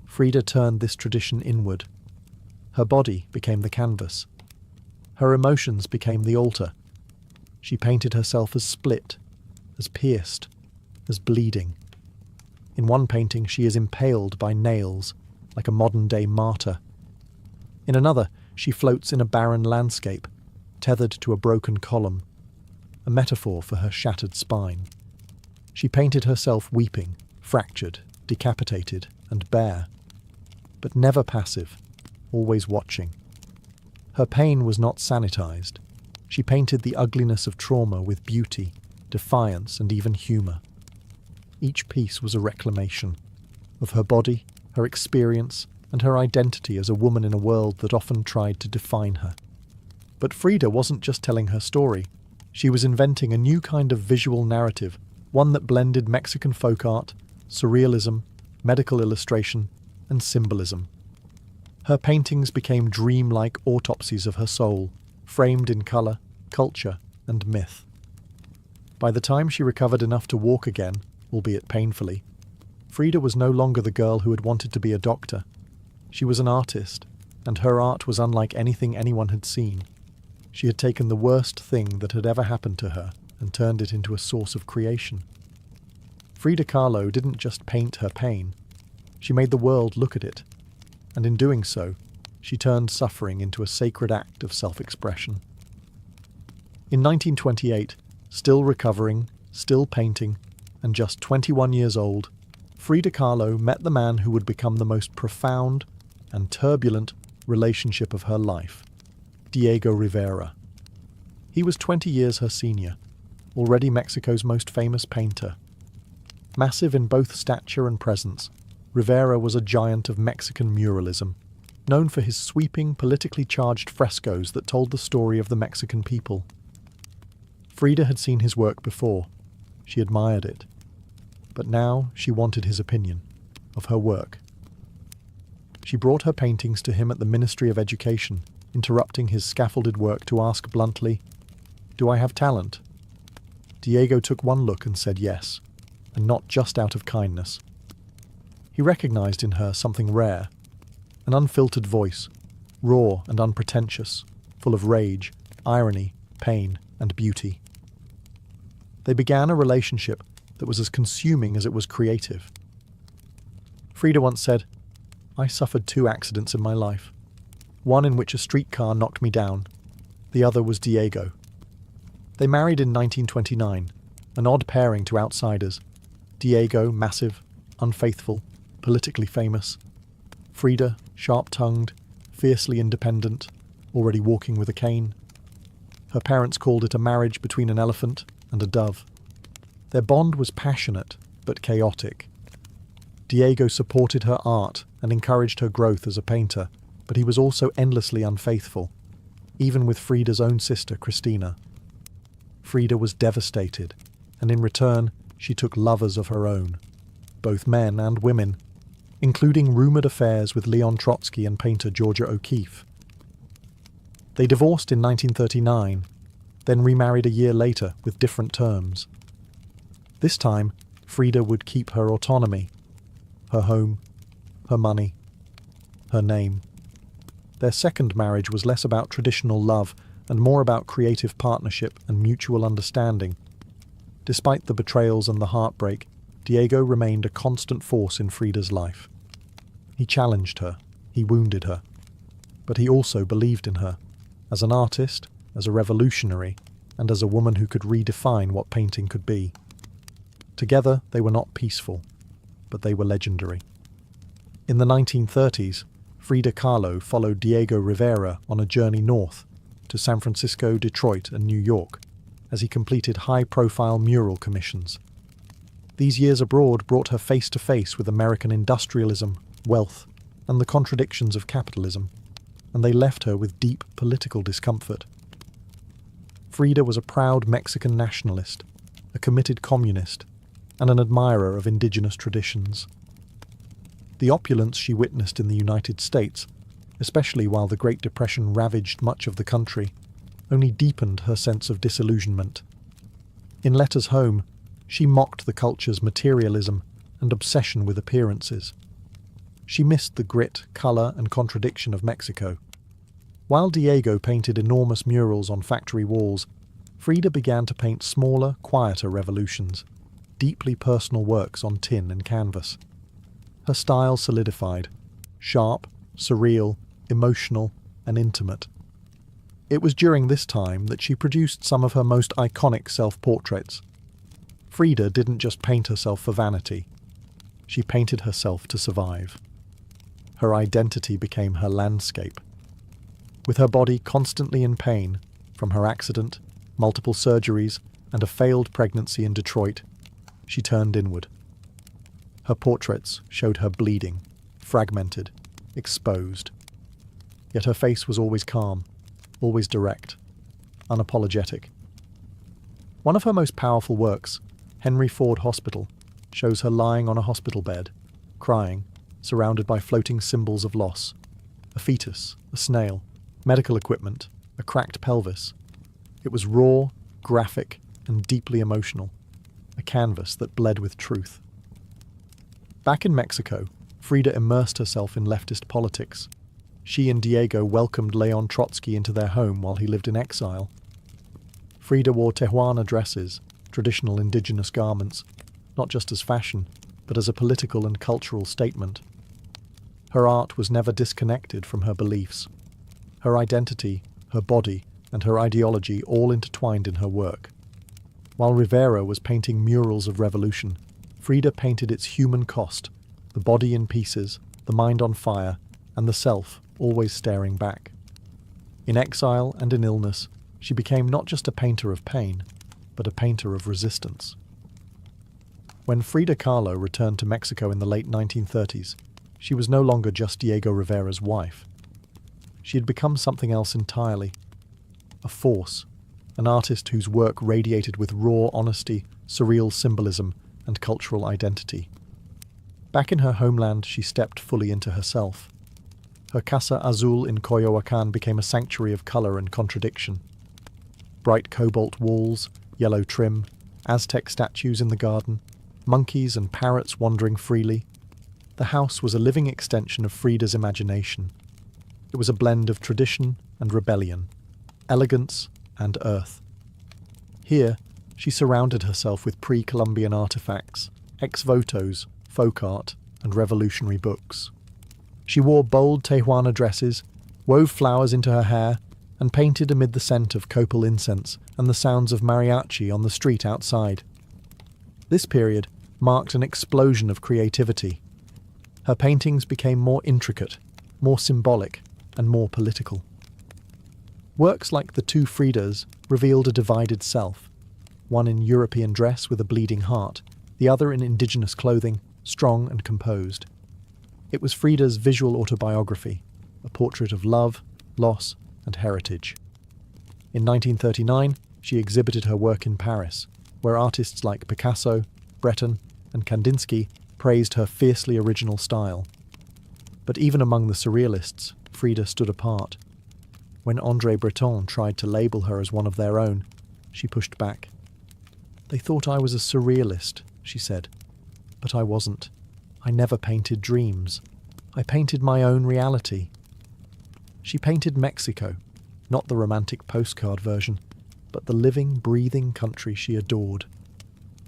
Frida turned this tradition inward. Her body became the canvas. Her emotions became the altar. She painted herself as split, as pierced, as bleeding. In one painting she is impaled by nails, like a modern-day martyr. In another, she floats in a barren landscape, tethered to a broken column, a metaphor for her shattered spine. She painted herself weeping, fractured, decapitated, and bare, but never passive, always watching. Her pain was not sanitized. She painted the ugliness of trauma with beauty, defiance, and even humor. Each piece was a reclamation of her body, her experience, and her identity as a woman in a world that often tried to define her. But Frida wasn't just telling her story. She was inventing a new kind of visual narrative, one that blended Mexican folk art, surrealism, medical illustration, and symbolism. Her paintings became dreamlike autopsies of her soul, framed in color, culture, and myth. By the time she recovered enough to walk again, albeit painfully, Frida was no longer the girl who had wanted to be a doctor. She was an artist, and her art was unlike anything anyone had seen. She had taken the worst thing that had ever happened to her and turned it into a source of creation. Frida Kahlo didn't just paint her pain. She made the world look at it, and in doing so, she turned suffering into a sacred act of self-expression. In 1928, still recovering, still painting, and just 21 years old, Frida Kahlo met the man who would become the most profound and turbulent relationship of her life, Diego Rivera. He was 20 years her senior, already Mexico's most famous painter. Massive in both stature and presence, Rivera was a giant of Mexican muralism, known for his sweeping, politically charged frescoes that told the story of the Mexican people. Frida had seen his work before. She admired it. But now she wanted his opinion of her work. She brought her paintings to him at the Ministry of Education, interrupting his scaffolded work to ask bluntly, "Do I have talent?" Diego took one look and said yes, and not just out of kindness. He recognized in her something rare, an unfiltered voice, raw and unpretentious, full of rage, irony, pain, and beauty. They began a relationship that was as consuming as it was creative. Frida once said, "I suffered 2 accidents in my life. One in which a streetcar knocked me down. The other was Diego." They married in 1929, an odd pairing to outsiders. Diego, massive, unfaithful, politically famous. Frida, sharp-tongued, fiercely independent, already walking with a cane. Her parents called it a marriage between an elephant and a dove. Their bond was passionate, but chaotic. Diego supported her art and encouraged her growth as a painter, but he was also endlessly unfaithful, even with Frida's own sister, Cristina. Frida was devastated, and in return, she took lovers of her own, both men and women, including rumoured affairs with Leon Trotsky and painter Georgia O'Keeffe. They divorced in 1939, then remarried a year later with different terms. This time, Frida would keep her autonomy, her home, her money, her name. Their second marriage was less about traditional love and more about creative partnership and mutual understanding. Despite the betrayals and the heartbreak, Diego remained a constant force in Frida's life. He challenged her, he wounded her, But he also believed in her, as an artist, as a revolutionary, and as a woman who could redefine what painting could be. Together, they were not peaceful, but they were legendary. In the 1930s, Frida Kahlo followed Diego Rivera on a journey north to San Francisco, Detroit, and New York as he completed high-profile mural commissions. These years abroad brought her face to face with American industrialism, wealth, and the contradictions of capitalism, and they left her with deep political discomfort. Frida was a proud Mexican nationalist, a committed communist, and an admirer of indigenous traditions. The opulence she witnessed in the United States, especially while the Great Depression ravaged much of the country, only deepened her sense of disillusionment. In letters home, she mocked the culture's materialism and obsession with appearances. She missed the grit, colour, and contradiction of Mexico. While Diego painted enormous murals on factory walls, Frida began to paint smaller, quieter revolutions, deeply personal works on tin and canvas. Her style solidified, sharp, surreal, emotional, and intimate. It was during this time that she produced some of her most iconic self-portraits. Frida didn't just paint herself for vanity. She painted herself to survive. Her identity became her landscape. With her body constantly in pain, from her accident, multiple surgeries, and a failed pregnancy in Detroit, she turned inward. Her portraits showed her bleeding, fragmented, exposed. Yet her face was always calm, always direct, unapologetic. One of her most powerful works, Henry Ford Hospital, shows her lying on a hospital bed, crying, surrounded by floating symbols of loss. A fetus, a snail, medical equipment, a cracked pelvis. It was raw, graphic, and deeply emotional, a canvas that bled with truth. Back in Mexico, Frida immersed herself in leftist politics. She and Diego welcomed Leon Trotsky into their home while he lived in exile. Frida wore Tijuana dresses, traditional indigenous garments, not just as fashion, but as a political and cultural statement. Her art was never disconnected from her beliefs. Her identity, her body, and her ideology all intertwined in her work. While Rivera was painting murals of revolution, Frida painted its human cost, the body in pieces, the mind on fire, and the self always staring back. In exile and in illness, she became not just a painter of pain, but a painter of resistance. When Frida Kahlo returned to Mexico in the late 1930s, she was no longer just Diego Rivera's wife. She had become something else entirely. A force, an artist whose work radiated with raw honesty, surreal symbolism, and cultural identity. Back in her homeland, she stepped fully into herself. Her Casa Azul in Coyoacán became a sanctuary of colour and contradiction. Bright cobalt walls, yellow trim, Aztec statues in the garden, monkeys and parrots wandering freely. The house was a living extension of Frida's imagination. It was a blend of tradition and rebellion, elegance and earth. Here, she surrounded herself with pre-Columbian artifacts, ex-votos, folk art, and revolutionary books. She wore bold Tijuana dresses, wove flowers into her hair, and painted amid the scent of copal incense and the sounds of mariachi on the street outside. This period marked an explosion of creativity. Her paintings became more intricate, more symbolic, and more political. Works like the two Fridas revealed a divided self, one in European dress with a bleeding heart, the other in indigenous clothing, strong and composed. It was Frida's visual autobiography, a portrait of love, loss, and heritage. In 1939, she exhibited her work in Paris, where artists like Picasso, Breton, and Kandinsky praised her fiercely original style. But even among the surrealists, Frida stood apart. When André Breton tried to label her as one of their own, she pushed back. "They thought I was a surrealist," she said. "But I wasn't. I never painted dreams. I painted my own reality." She painted Mexico, not the romantic postcard version, but the living, breathing country she adored.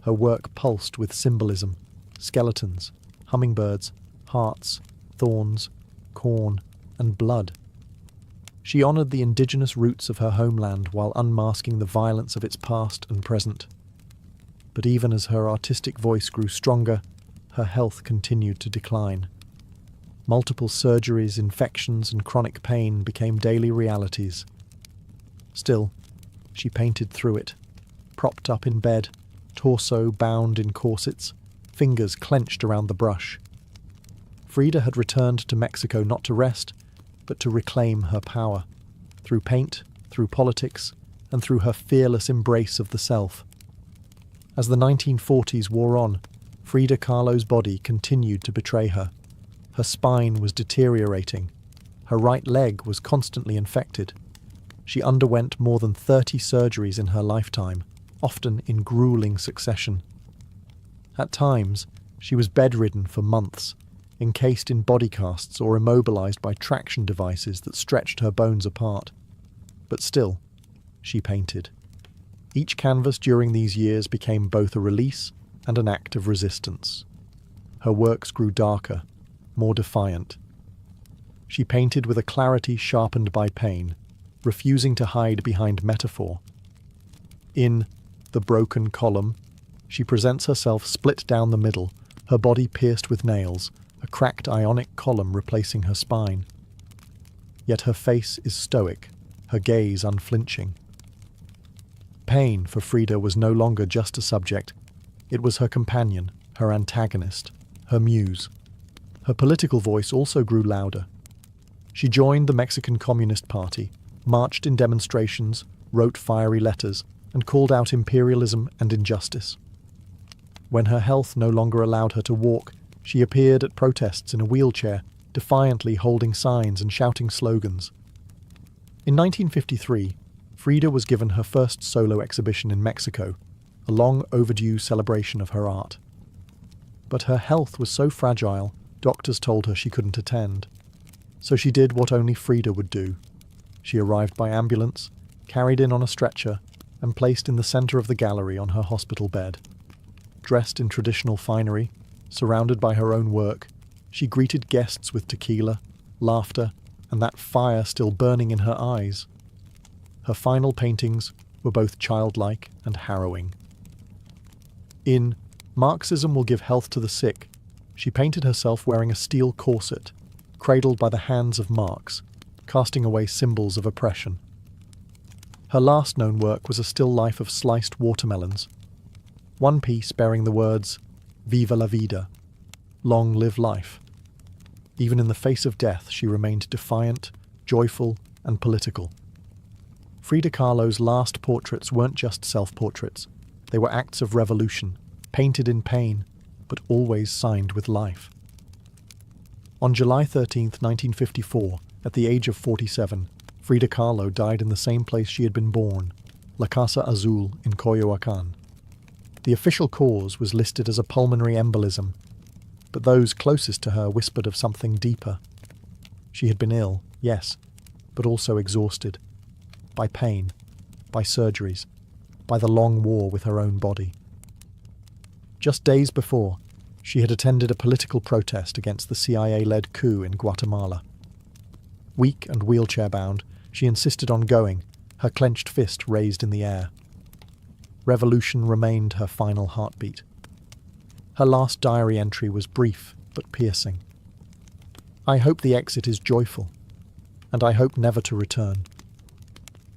Her work pulsed with symbolism, skeletons, hummingbirds, hearts, thorns, corn, and blood. She honored the indigenous roots of her homeland while unmasking the violence of its past and present. But even as her artistic voice grew stronger, her health continued to decline. Multiple surgeries, infections, and chronic pain became daily realities. Still, she painted through it, propped up in bed, torso bound in corsets, fingers clenched around the brush. Frida had returned to Mexico not to rest, but to reclaim her power, through paint, through politics, and through her fearless embrace of the self. As the 1940s wore on, Frida Kahlo's body continued to betray her. Her spine was deteriorating. Her right leg was constantly infected. She underwent more than 30 surgeries in her lifetime, often in grueling succession. At times, she was bedridden for months, encased in body casts or immobilized by traction devices that stretched her bones apart. But still, she painted. Each canvas during these years became both a release and an act of resistance. Her works grew darker, more defiant. She painted with a clarity sharpened by pain, refusing to hide behind metaphor. In The Broken Column, she presents herself split down the middle, her body pierced with nails, a cracked ionic column replacing her spine. Yet her face is stoic, her gaze unflinching. Pain for Frida was no longer just a subject. It was her companion, her antagonist, her muse. Her political voice also grew louder. She joined the Mexican Communist Party, marched in demonstrations, wrote fiery letters, and called out imperialism and injustice. When her health no longer allowed her to walk, she appeared at protests in a wheelchair, defiantly holding signs and shouting slogans. In 1953, Frida was given her first solo exhibition in Mexico, a long overdue celebration of her art. But her health was so fragile, doctors told her she couldn't attend. So she did what only Frida would do. She arrived by ambulance, carried in on a stretcher, and placed in the center of the gallery on her hospital bed. Dressed in traditional finery, surrounded by her own work, she greeted guests with tequila, laughter, and that fire still burning in her eyes. Her final paintings were both childlike and harrowing. In Marxism Will Give Health to the Sick, she painted herself wearing a steel corset, cradled by the hands of Marx, casting away symbols of oppression. Her last known work was a still life of sliced watermelons, one piece bearing the words, "Viva la vida," long live life. Even in the face of death, she remained defiant, joyful, and political. Frida Kahlo's last portraits weren't just self-portraits. They were acts of revolution, painted in pain, but always signed with life. On July 13, 1954, at the age of 47, Frida Kahlo died in the same place she had been born, La Casa Azul in Coyoacán. The official cause was listed as a pulmonary embolism, but those closest to her whispered of something deeper. She had been ill, yes, but also exhausted. By pain, by surgeries, by the long war with her own body. Just days before, she had attended a political protest against the CIA-led coup in Guatemala. Weak and wheelchair-bound, she insisted on going, her clenched fist raised in the air. Revolution remained her final heartbeat. Her last diary entry was brief but piercing. "I hope the exit is joyful, and I hope never to return."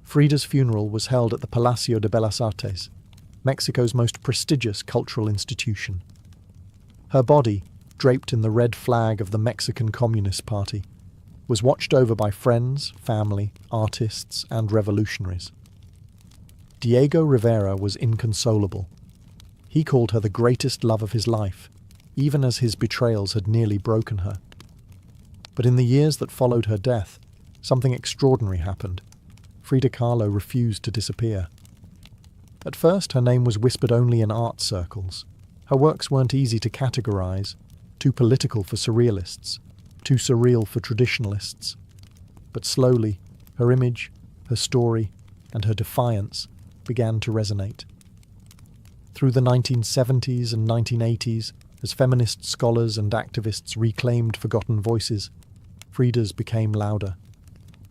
Frida's funeral was held at the Palacio de Bellas Artes, Mexico's most prestigious cultural institution. Her body, draped in the red flag of the Mexican Communist Party, was watched over by friends, family, artists, and revolutionaries. Diego Rivera was inconsolable. He called her the greatest love of his life, even as his betrayals had nearly broken her. But in the years that followed her death, something extraordinary happened. Frida Kahlo refused to disappear. At first, her name was whispered only in art circles. Her works weren't easy to categorize, too political for surrealists, too surreal for traditionalists. But slowly, her image, her story, and her defiance began to resonate. Through the 1970s and 1980s, as feminist scholars and activists reclaimed forgotten voices, Frida's became louder.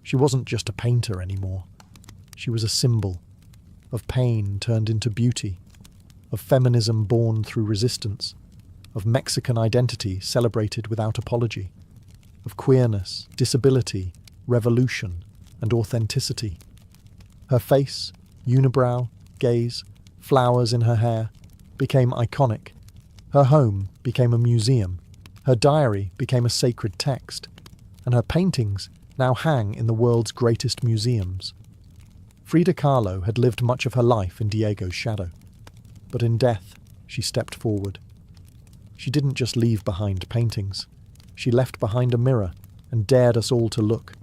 She wasn't just a painter anymore. She was a symbol of pain turned into beauty, of feminism born through resistance, of Mexican identity celebrated without apology, of queerness, disability, revolution, and authenticity. Her face, unibrow, gaze, flowers in her hair, became iconic. Her home became a museum. Her diary became a sacred text. And her paintings now hang in the world's greatest museums. Frida Kahlo had lived much of her life in Diego's shadow. But in death, she stepped forward. She didn't just leave behind paintings. She left behind a mirror and dared us all to look,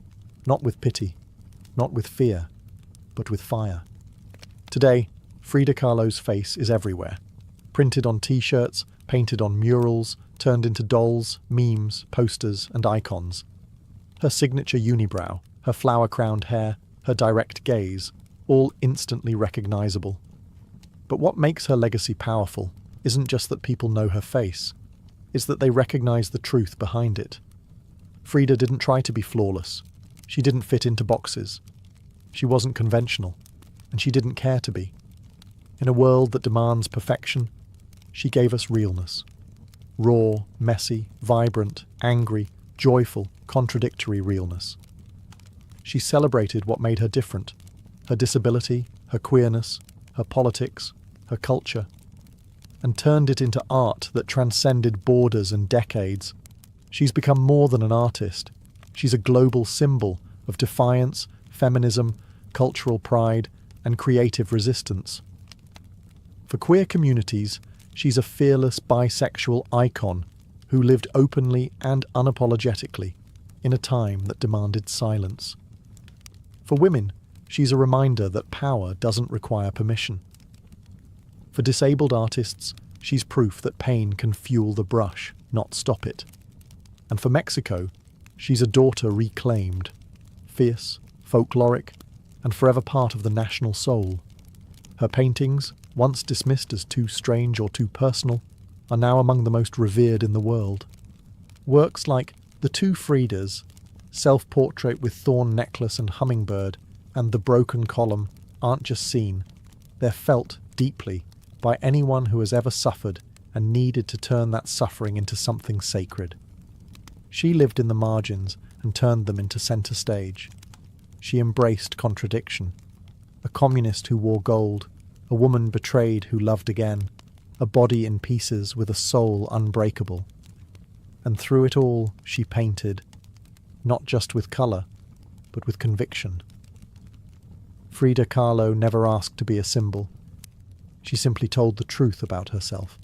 not with pity, not with fear, but with fire. Today, Frida Kahlo's face is everywhere. Printed on t-shirts, painted on murals, turned into dolls, memes, posters, and icons. Her signature unibrow, her flower-crowned hair, her direct gaze, all instantly recognizable. But what makes her legacy powerful isn't just that people know her face, it's that they recognize the truth behind it. Frida didn't try to be flawless. She didn't fit into boxes. She wasn't conventional, and she didn't care to be. In a world that demands perfection, she gave us realness. Raw, messy, vibrant, angry, joyful, contradictory realness. She celebrated what made her different: her disability, her queerness, her politics, her culture, and turned it into art that transcended borders and decades. She's become more than an artist. She's a global symbol of defiance, feminism, cultural pride, and creative resistance. For queer communities, she's a fearless bisexual icon who lived openly and unapologetically in a time that demanded silence. For women, she's a reminder that power doesn't require permission. For disabled artists, she's proof that pain can fuel the brush, not stop it. And for Mexico, she's a daughter reclaimed, fierce, folkloric, and forever part of the national soul. Her paintings, once dismissed as too strange or too personal, are now among the most revered in the world. Works like The Two Fridas, Self-Portrait with Thorn Necklace and Hummingbird, and The Broken Column aren't just seen, they're felt deeply by anyone who has ever suffered and needed to turn that suffering into something sacred. She lived in the margins and turned them into centre stage. She embraced contradiction. A communist who wore gold, a woman betrayed who loved again, a body in pieces with a soul unbreakable. And through it all, she painted, not just with colour, but with conviction. Frida Kahlo never asked to be a symbol. She simply told the truth about herself,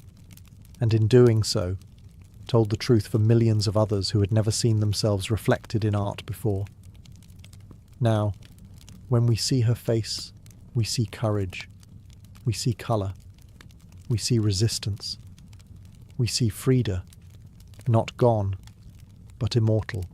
and in doing so, told the truth for millions of others who had never seen themselves reflected in art before. Now, when we see her face, we see courage, we see colour, we see resistance, we see Frida, not gone, but immortal.